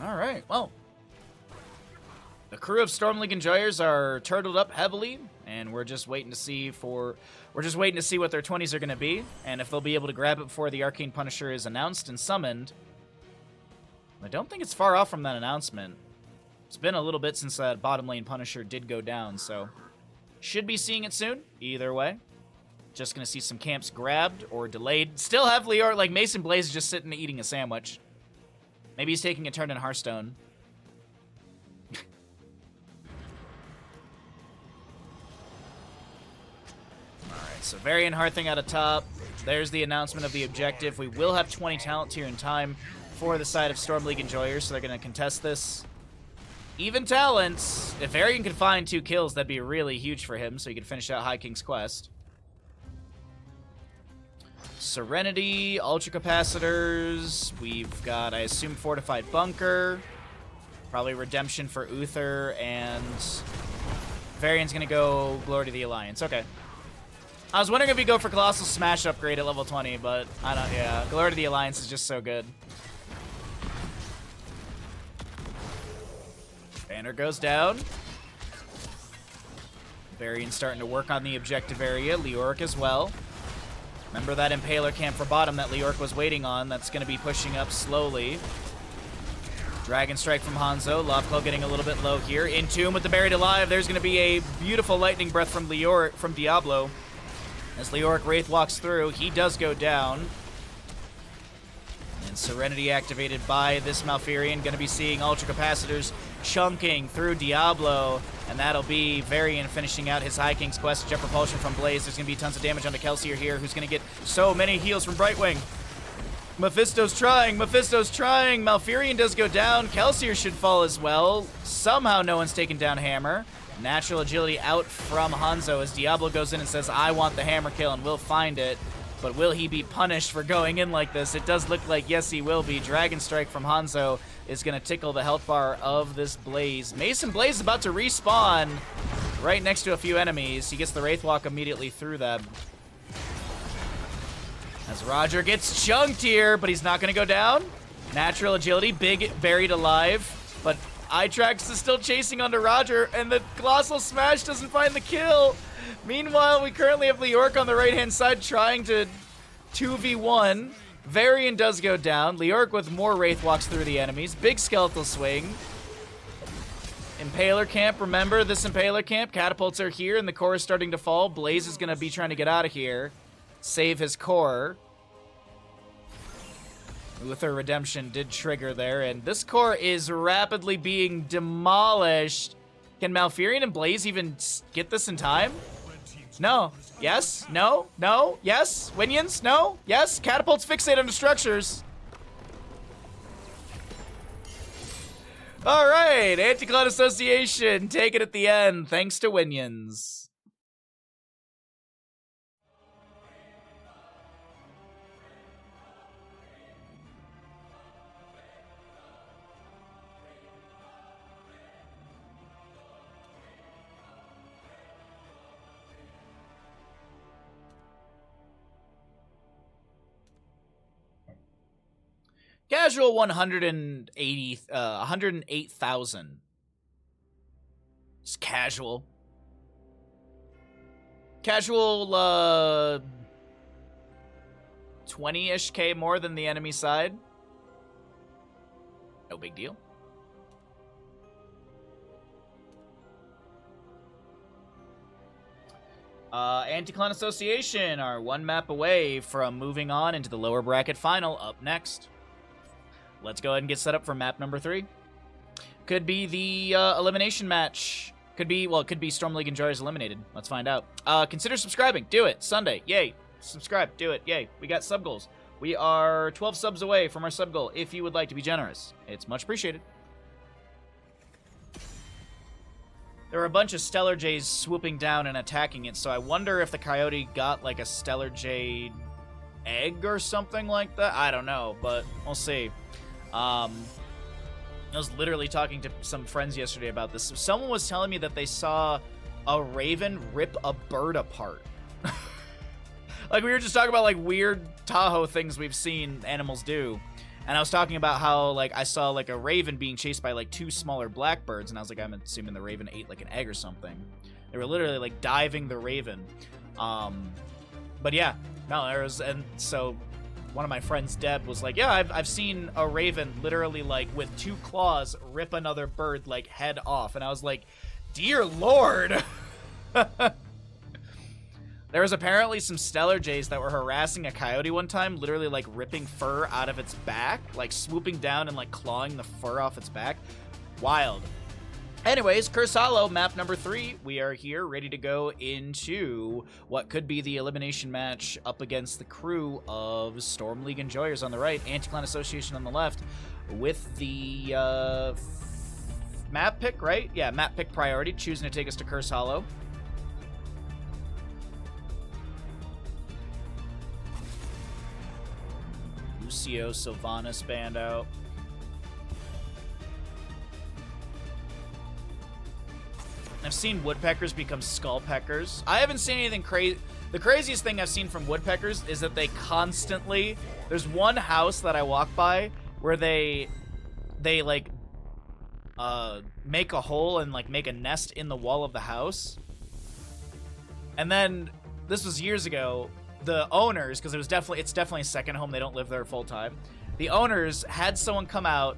All right, well. The crew of Stormleague Enjoyers are turtled up heavily, and we're just waiting to see what their 20s are going to be, and if they'll be able to grab it before the Arcane Punisher is announced and summoned. I don't think it's far off from that announcement. It's been a little bit since that bottom lane Punisher did go down, so should be seeing it soon. Either way, just going to see some camps grabbed or delayed. Still have Leor, like Mason Blaze just sitting eating a sandwich. Maybe he's taking a turn in Hearthstone. So Varian Hearthing out of top. There's the announcement of the objective. We will have 20 talents here in time for the side of Storm League Enjoyers, so they're going to contest this. Even talents. If Varian could find 2 kills, that'd be really huge for him, so he could finish out High King's Quest. Serenity, Ultra Capacitors. We've got, I assume, Fortified Bunker. Probably Redemption for Uther, and Varian's going to go Glory to the Alliance. Okay. I was wondering if we go for Colossal Smash upgrade at level 20, but I don't, yeah. Glory to the Alliance is just so good. Banner goes down. Varian starting to work on the objective area. Leoric as well. Remember that Impaler camp for bottom that Leoric was waiting on. That's going to be pushing up slowly. Dragon Strike from Hanzo. Loveclaw getting a little bit low here. Entomb with the Buried Alive. There's going to be a beautiful Lightning Breath from Leoric, from Diablo. As Leoric Wraith walks through, he does go down. And Serenity activated by this Malfurion. Going to be seeing Ultra Capacitors chunking through Diablo. And that'll be Varian finishing out his High King's Quest. Jet Propulsion from Blaze. There's going to be tons of damage onto Kelsier here, who's going to get so many heals from Brightwing. Mephisto's trying. Mephisto's trying. Malfurion does go down. Kelsier should fall as well. Somehow no one's taken down Hammer. Natural agility out from Hanzo as Diablo goes in and says, I want the hammer kill, and will find it. But will he be punished for going in like this? It does look like yes, he will be. Dragon Strike from Hanzo is going to tickle the health bar of this Blaze. Mason Blaze is about to respawn right next to a few enemies. He gets the Wraithwalk immediately through them. As Roger gets chunked here, but he's not going to go down. Natural agility, big Buried Alive, but Itrax is still chasing onto Roger, and the Colossal Smash doesn't find the kill. Meanwhile, we currently have Leoric on the right-hand side trying to 2v1. Varian does go down. Leoric with more Wraith walks through the enemies. Big Skeletal Swing. Impaler camp, remember this Impaler camp? Catapults are here, and the core is starting to fall. Blaze is going to be trying to get out of here. Save his core. Uther Redemption did trigger there, and this core is rapidly being demolished. Can Malfurion and Blaze even get this in time? No. Yes. No. No. Yes. Winions. No. Yes. Catapults fixate under structures. All right. Anti-Cloud Association take it at the end, thanks to Winions. Casual 108,000. Just casual. Casual, 20-ish K more than the enemy side. No big deal. Anti-Clan Association are one map away from moving on into the lower bracket final up next. Let's go ahead and get set up for map number 3. Could be the elimination match. Could be Storm League Enjoyers eliminated. Let's find out. Consider subscribing. Do it. Sunday. Yay. Subscribe. Do it. Yay. We got sub goals. We are 12 subs away from our sub goal. If you would like to be generous, it's much appreciated. There are a bunch of Stellar Jays swooping down and attacking it, so I wonder if the Coyote got like a Stellar Jade egg or something like that. I don't know, but we'll see. I was literally talking to some friends yesterday about this. Someone was telling me that they saw a raven rip a bird apart. Like, we were just talking about, like, weird Tahoe things we've seen animals do. And I was talking about how, like, I saw, like, a raven being chased by, like, 2 smaller blackbirds, and I was like, I'm assuming the raven ate, like, an egg or something. They were literally, like, diving the raven. But yeah, no, there was, and so one of my friends, Deb, was like, yeah, I've seen a raven literally, like, with 2 claws rip another bird, like, head off. And I was like, dear Lord! There was apparently some stellar jays that were harassing a coyote one time, literally, like, ripping fur out of its back, like, swooping down and, like, clawing the fur off its back. Wild. Anyways, Curse Hollow, map number 3. We are here, ready to go into what could be the elimination match up against the crew of Storm League Enjoyers on the right, Anti-Clan Association on the left, with the map pick, right? Yeah, map pick priority, choosing to take us to Curse Hollow. Lucio Sylvanas band out. I've seen woodpeckers become skullpeckers. I haven't seen anything crazy. The craziest thing I've seen from woodpeckers is that they constantly... There's one house that I walk by where they like, make a hole and, like, make a nest in the wall of the house. And then, this was years ago, the owners, because it's definitely a second home, they don't live there full time. The owners had someone come out,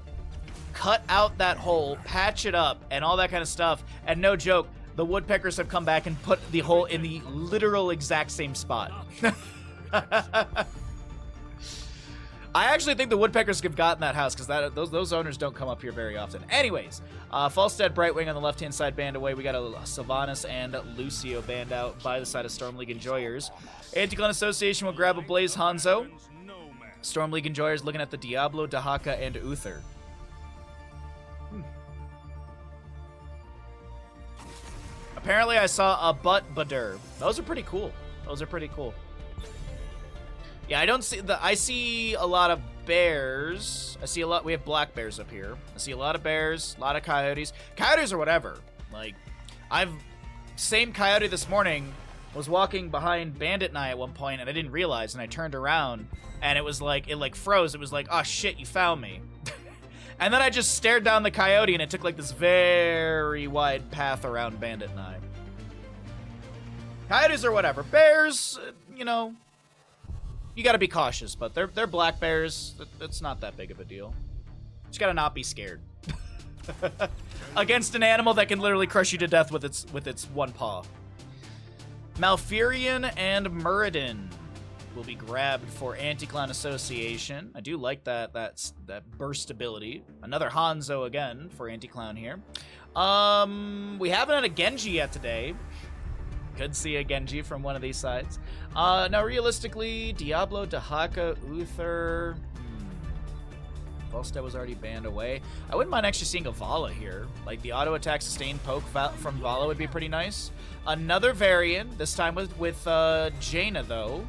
cut out that hole, patch it up, and all that kind of stuff. And no joke, the woodpeckers have come back and put the hole in the literal exact same spot. I actually think the woodpeckers have gotten that house, because those owners don't come up here very often. Anyways, Falstead Brightwing on the left-hand side band away. We got a Sylvanas and Lucio band out by the side of Storm League Enjoyers. Anti-Clan Association will grab a Blaze Hanzo. Storm League Enjoyers looking at the Diablo, Dahaka, and Uther. Apparently I saw a butt badur. Those are pretty cool. Yeah, I see a lot of bears. We have black bears up here. I see a lot of bears, a lot of coyotes. Coyotes or whatever. Like, same coyote this morning was walking behind Bandit and I at one point, and I didn't realize, and I turned around, and it was like, it froze. It was like, oh shit, you found me. And then I just stared down the coyote, and it took, like, this very wide path around Bandit and I. Coyotes or whatever. Bears, you know, you gotta be cautious, but they're black bears. It's not that big of a deal. Just gotta not be scared. Against an animal that can literally crush you to death with its one paw. Malfurion and Muradin will be grabbed for Anti-Clan Association. I do like that burst ability. Another Hanzo again for Anti-Clan here. We haven't had a Genji yet today. Could see a Genji from one of these sides. Now, realistically, Diablo, Dahaka, Uther... Volstead was already banned away. I wouldn't mind actually seeing a Vala here. Like, the auto attack sustained poke from Vala would be pretty nice. Another variant, this time with Jaina, though.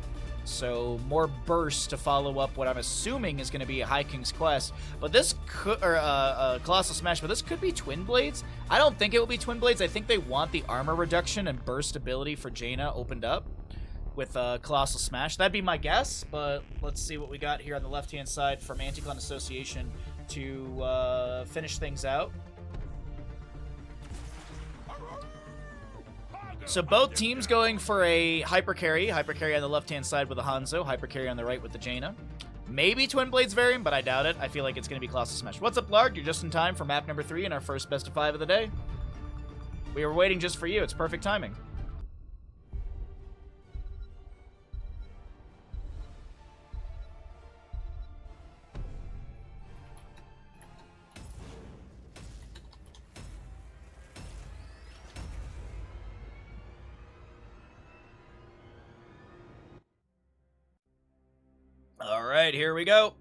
So, more burst to follow up what I'm assuming is going to be a High King's Quest. But this could... Colossal Smash, but this could be Twin Blades. I don't think it will be Twin Blades. I think they want the armor reduction and burst ability for Jaina opened up with Colossal Smash. That'd be my guess, but let's see what we got here on the left-hand side from Anti-Clan Association to finish things out. So both teams going for a Hyper Carry. Hyper Carry on the left-hand side with the Hanzo. Hyper Carry on the right with the Jaina. Maybe Twin Blades variant, but I doubt it. I feel like it's going to be Colossal Smash. What's up, Larg? You're just in time for map number 3 and our first best of 5 of the day. We were waiting just for you. It's perfect timing. All right, here we go.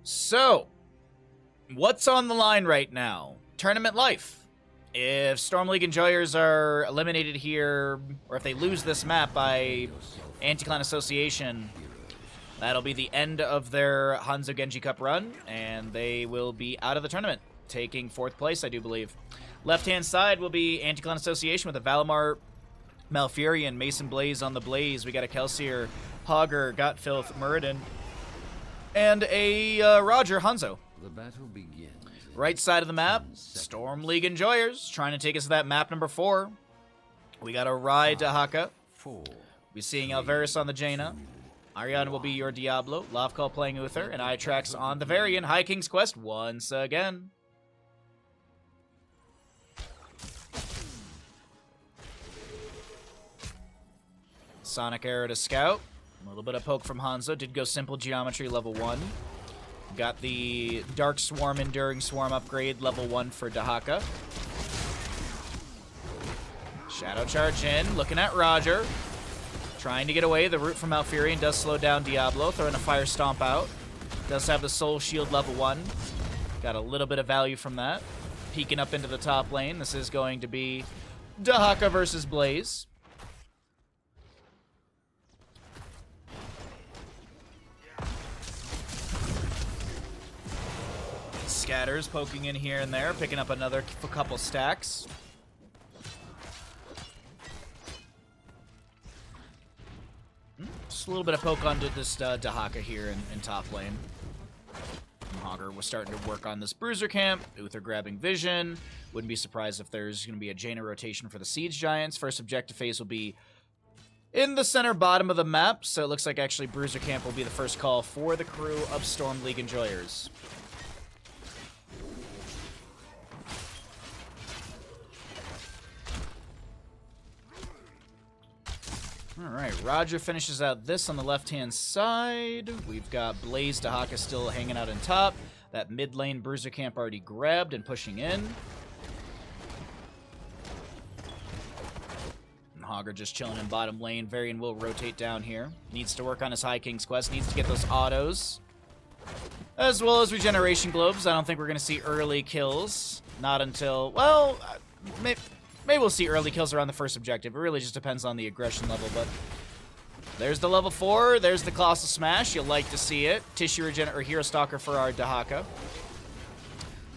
So, what's on the line right now? Tournament life. If Storm League Enjoyers are eliminated here, or if they lose this map by Anti-Clan Association, That'll be the end of their Hanzo Genji Cup run, and they will be out of the tournament, taking 4th place, I do believe. Left-hand side will be Anti-Clan Association with a Valimar, Malfurion, Mason Blaze on the Blaze. We got a Kelsier, Hogger, Gotfilth, Muradin, and a Roger Hanzo. The battle begins. Right side of the map, Storm League Enjoyers, trying to take us to that map number 4. We got a Rai Dahaka. 4. We're seeing Alvarez on the Jaina. Ariana will be your Diablo. Lovecall playing Uther. And Itrax on the Varian. High King's Quest once again. Sonic Arrow to Scout. A little bit of poke from Hanzo. Did go Simple Geometry level 1. Got the Dark Swarm Enduring Swarm upgrade level 1 for Dahaka. Shadow Charge in. Looking at Roger. Trying to get away. The root from Malfurion does slow down Diablo. Throwing a Fire Stomp out. Does have the Soul Shield level 1. Got a little bit of value from that. Peeking up into the top lane. This is going to be Dahaka versus Blaze. Scatters poking in here and there. Picking up another couple stacks. Just a little bit of poke onto this Dahaka here in top lane. Hogger was starting to work on this Bruiser camp. Uther grabbing vision. Wouldn't be surprised if there's going to be a Jaina rotation for the Siege Giants. First objective phase will be in the center bottom of the map, so it looks like actually Bruiser camp will be the first call for the crew of Storm League Enjoyers. Alright, Roger finishes out this on the left-hand side. We've got Blaze Dahaka still hanging out in top. That mid lane Bruiser camp already grabbed and pushing in. And Hogger just chilling in bottom lane. Varian will rotate down here. Needs to work on his High King's Quest. Needs to get those autos. As well as regeneration globes. I don't think we're going to see early kills. Not until, well, maybe we'll see early kills around the first objective. It really just depends on the aggression level, but there's the level 4. There's the Colossal Smash. You'll like to see it. Tissue Regen or Hero Stalker for our Dahaka.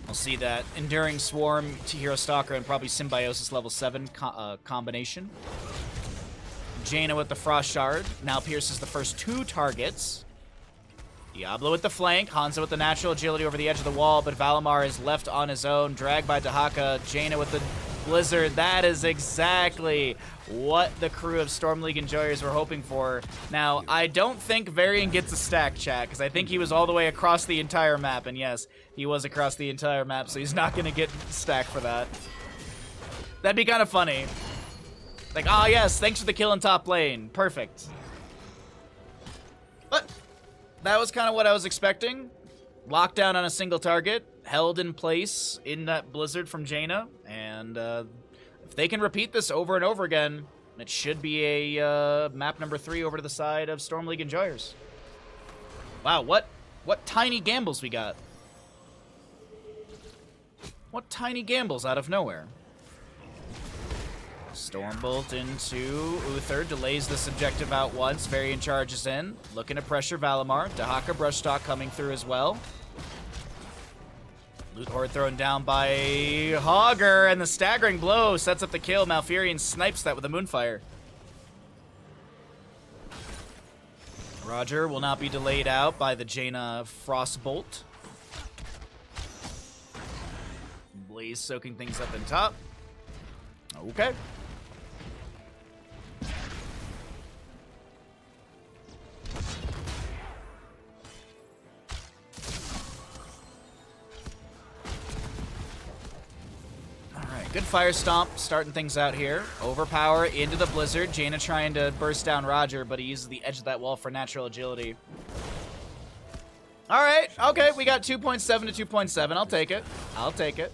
We'll see that Enduring Swarm to Hero Stalker and probably Symbiosis level 7 combination. Jaina with the Frost Shard. Now pierces the first 2 targets. Diablo with the flank. Hanzo with the natural agility over the edge of the wall, but Valimar is left on his own. Dragged by Dahaka. Jaina with the Blizzard. That is exactly what the crew of Storm League Enjoyers were hoping for. Now, I don't think Varian gets a stack, chat, because I think he was all the way across the entire map, and yes, he was across the entire map, so he's not going to get stacked for that. That'd be kind of funny. Like, ah, yes, thanks for the kill in top lane. Perfect. But that was kind of what I was expecting. Lockdown on a single target, held in place in that Blizzard from Jaina, and if they can repeat this over and over again, it should be a map number 3 over to the side of Storm League Enjoyers. Wow, what tiny gambles we got. What tiny gambles out of nowhere. Stormbolt into Uther, delays this objective out once. Varian charges in, looking to pressure Valimar. Dahaka Brushstock coming through as well. Loot Horde thrown down by Hogger, and the staggering blow sets up the kill. Malfurion snipes that with a Moonfire. Roger will not be delayed out by the Jaina Frostbolt. Blaze soaking things up in top. Okay. Good Fire Stomp, starting things out here. Overpower into the Blizzard. Jaina trying to burst down Roger, but he uses the edge of that wall for natural agility. All right, okay, we got 2.7 to 2.7. I'll take it. I'll take it.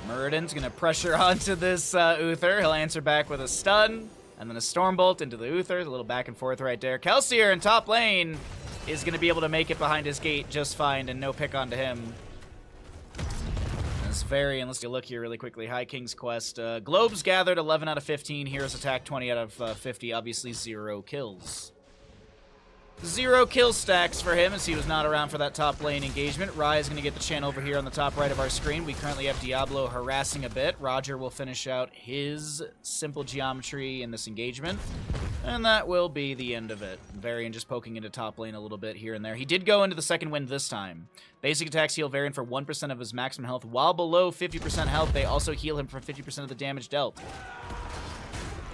Muradin's going to pressure onto this Uther. He'll answer back with a stun, and then a Stormbolt into the Uther. A little back and forth right there. Kelsier in top lane is going to be able to make it behind his gate just fine, and no pick onto him. As Varian. Let's take a look here really quickly. High King's Quest. Globes gathered 11 out of 15. Heroes attack 20 out of 50. Obviously 0 kills. 0 kill stacks for him as he was not around for that top lane engagement. Rai is going to get the channel over here on the top right of our screen. We currently have Diablo harassing a bit. Roger will finish out his simple geometry in this engagement. And that will be the end of it. Varian just poking into top lane a little bit here and there. He did go into the second wind this time. Basic attacks heal Varian for 1% of his maximum health. While below 50% health, they also heal him for 50% of the damage dealt.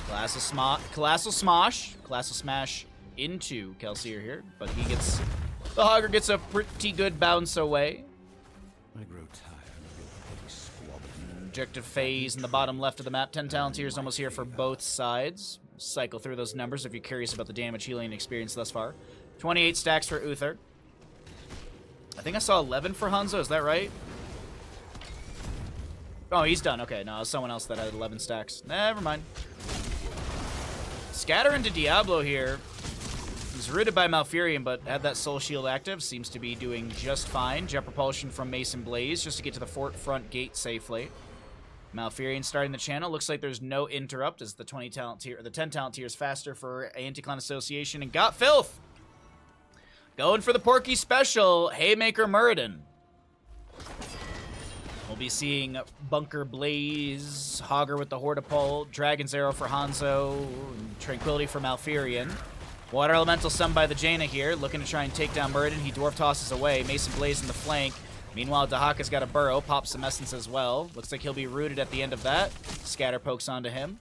Colossal Smash into Kelsier here, but he gets... The Hogger gets a pretty good bounce away. I grow tired of your squabbling. Objective phase in the bottom left of the map. 10 Talontiers almost here for both sides. Cycle through those numbers if you're curious about the damage healing experience thus far. 28 stacks for Uther. I think I saw 11 for Hanzo, is that right? Oh, he's done. Okay, no, it was someone else that had 11 stacks. Never mind. Scatter into Diablo here. He's rooted by Malfurion, but had that Soul Shield active. Seems to be doing just fine. Jet Propulsion from Mason Blaze just to get to the fort front gate safely. Malfurion starting the channel. Looks like there's no interrupt as the 20 talent tier, or the 10 talent tier is faster for Anti-Clan Association. And got Filth! Going for the Porky Special, Haymaker Muradin. We'll be seeing Bunker Blaze, Hogger with the Hortipole, Dragon's Arrow for Hanzo, Tranquility for Malfurion. Water Elemental summoned by the Jaina here, looking to try and take down Muradin. He Dwarf tosses away, Mason Blaze in the flank. Meanwhile, Dahaka's got a burrow, pops some essence as well. Looks like he'll be rooted at the end of that. Scatter pokes onto him.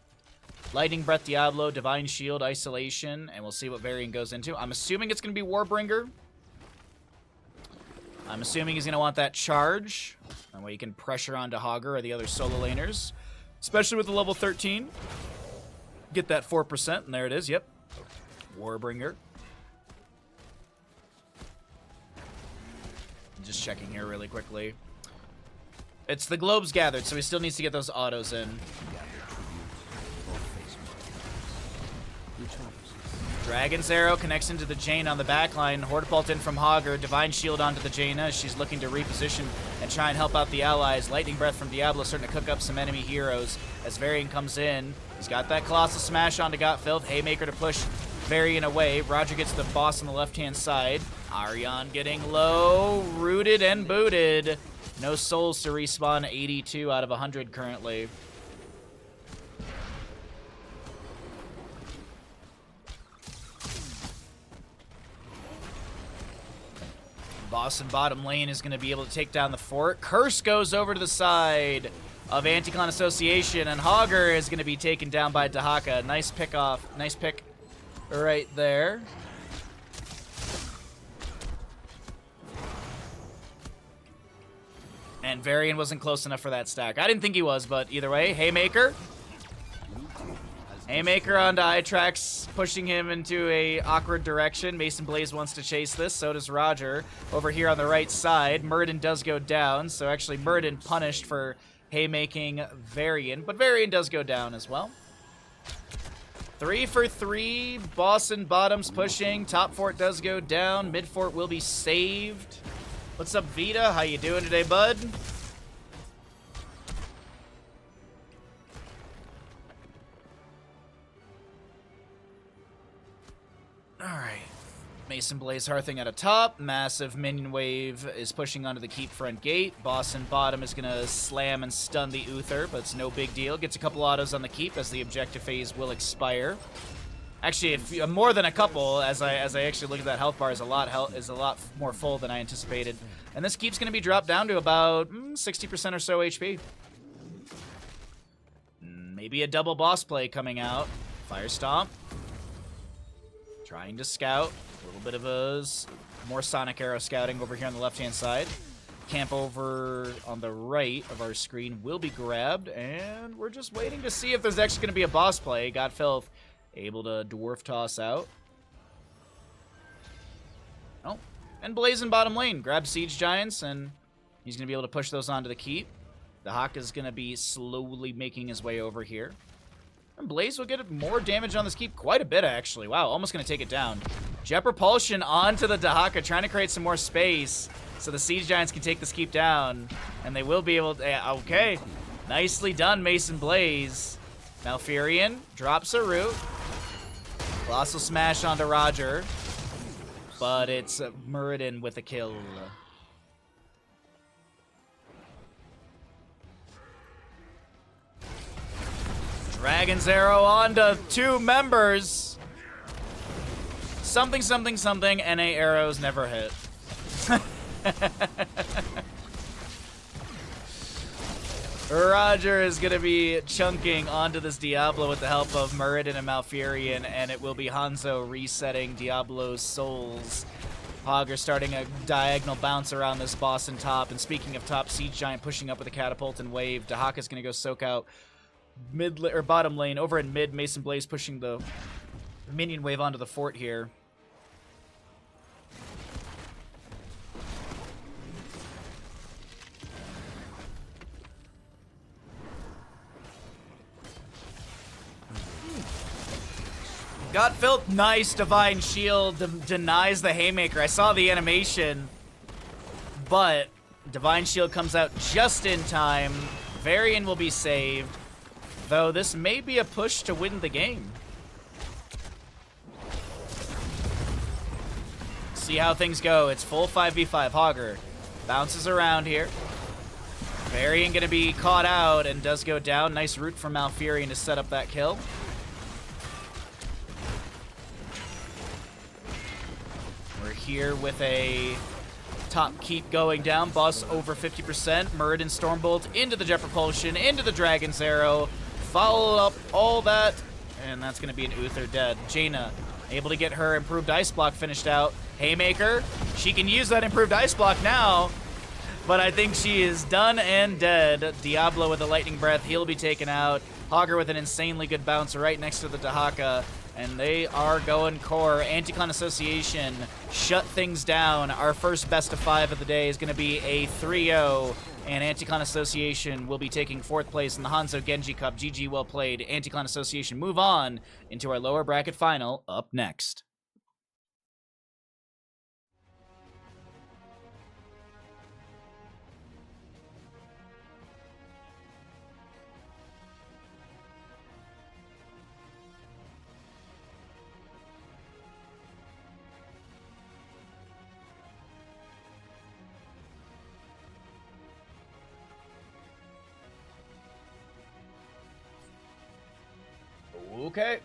Lightning Breath Diablo, Divine Shield, Isolation, and we'll see what Varian goes into. I'm assuming it's going to be Warbringer. I'm assuming he's going to want that charge. That way he can pressure onto Hogger or the other solo laners. Especially with the level 13. Get that 4%, and there it is, yep. Warbringer. Just checking here really quickly. It's the globes gathered, so he still needs to get those autos in. Dragon's Arrow connects into the Jaina on the backline. Hortipult in from Hogger. Divine Shield onto the Jaina. She's looking to reposition and try and help out the allies. Lightning Breath from Diablo starting to cook up some enemy heroes as Varian comes in. He's got that Colossal Smash onto Got Filth. Haymaker to push Varian away. Roger gets the boss on the left-hand side. Arion getting low. Rooted and booted. No souls to respawn. 82 out of 100 currently. Boss in bottom lane is going to be able to take down the fort. Curse goes over to the side of Anti-Clan Association, and Hogger is going to be taken down by Dahaka. Nice pick off. Nice pick right there. And Varian wasn't close enough for that stack. I didn't think he was, but either way, Haymaker. Haymaker onto Itrax, pushing him into a awkward direction. Mason Blaze wants to chase this, so does Roger. Over here on the right side, Muradin does go down, so actually Muradin punished for haymaking Varian, but Varian does go down as well. 3 for 3, boss and bottoms pushing. Top fort does go down, mid fort will be saved. What's up, Vita? How you doing today, bud? Alright. Mason Blaze Hearthing at a top. Massive minion wave is pushing onto the keep front gate. Boss and bottom is going to slam and stun the Uther, but it's no big deal. Gets a couple autos on the keep as the objective phase will expire. Actually, if, more than a couple, as I actually look at that health bar, is a lot more full than I anticipated. And this keep's going to be dropped down to about 60% or so HP. Maybe a double boss play coming out. Fire Stomp. Trying to scout. A little bit of a more Sonic Arrow scouting over here on the left-hand side. Camp over on the right of our screen will be grabbed, and we're just waiting to see if there's actually going to be a boss play. Got Filth able to dwarf toss out. Oh, and Blaze in bottom lane. Grab Siege Giants, and he's going to be able to push those onto the keep. The Hawk is going to be slowly making his way over here. And Blaze will get more damage on this keep. Quite a bit, actually. Wow, almost going to take it down. Jet Propulsion onto the Dahaka, trying to create some more space. so the Siege Giants can take this keep down, and they will be able to... okay. Nicely done, Mason Blaze. Malfurion drops a root. Colossal Smash onto Roger. But it's Muradin with a kill. Dragon's Arrow onto 2 members. Something, something, something. NA arrows never hit. Roger is going to be chunking onto this Diablo with the help of Muradin and Malfurion, and it will be Hanzo resetting Diablo's souls. Hogger starting a diagonal bounce around this boss in top, and speaking of top, Siege Giant pushing up with a catapult and wave. Dahaka's going to go soak out bottom lane. Over in mid, Mason Blaze pushing the minion wave onto the fort here. Got Filth, nice. Divine Shield denies the Haymaker. I saw the animation, but Divine Shield comes out just in time. Varian will be saved, though this may be a push to win the game. See how things go. It's full 5v5. Hogger bounces around here. Varian gonna be caught out and does go down. Nice root from Malfurion to set up that kill. We're here with a top keep going down. Boss over 50%. Muradin Stormbolt into the Jet Propulsion, into the Dragon's Arrow. Follow up all that, and that's going to be an Uther dead. Jaina able to get her improved Ice Block finished out. Haymaker, she can use that improved Ice Block now, but I think she is done and dead. Diablo with a Lightning Breath, he'll be taken out. Hogger with an insanely good bounce right next to the Dahaka. And they are going core. Anticon Association shut things down. Our first best of 5 of the day is going to be a 3-0. And Anticon Association will be taking 4th place in the Hanzo Genji Cup. GG, well played. Anticon Association move on into our lower bracket final up next. Okay.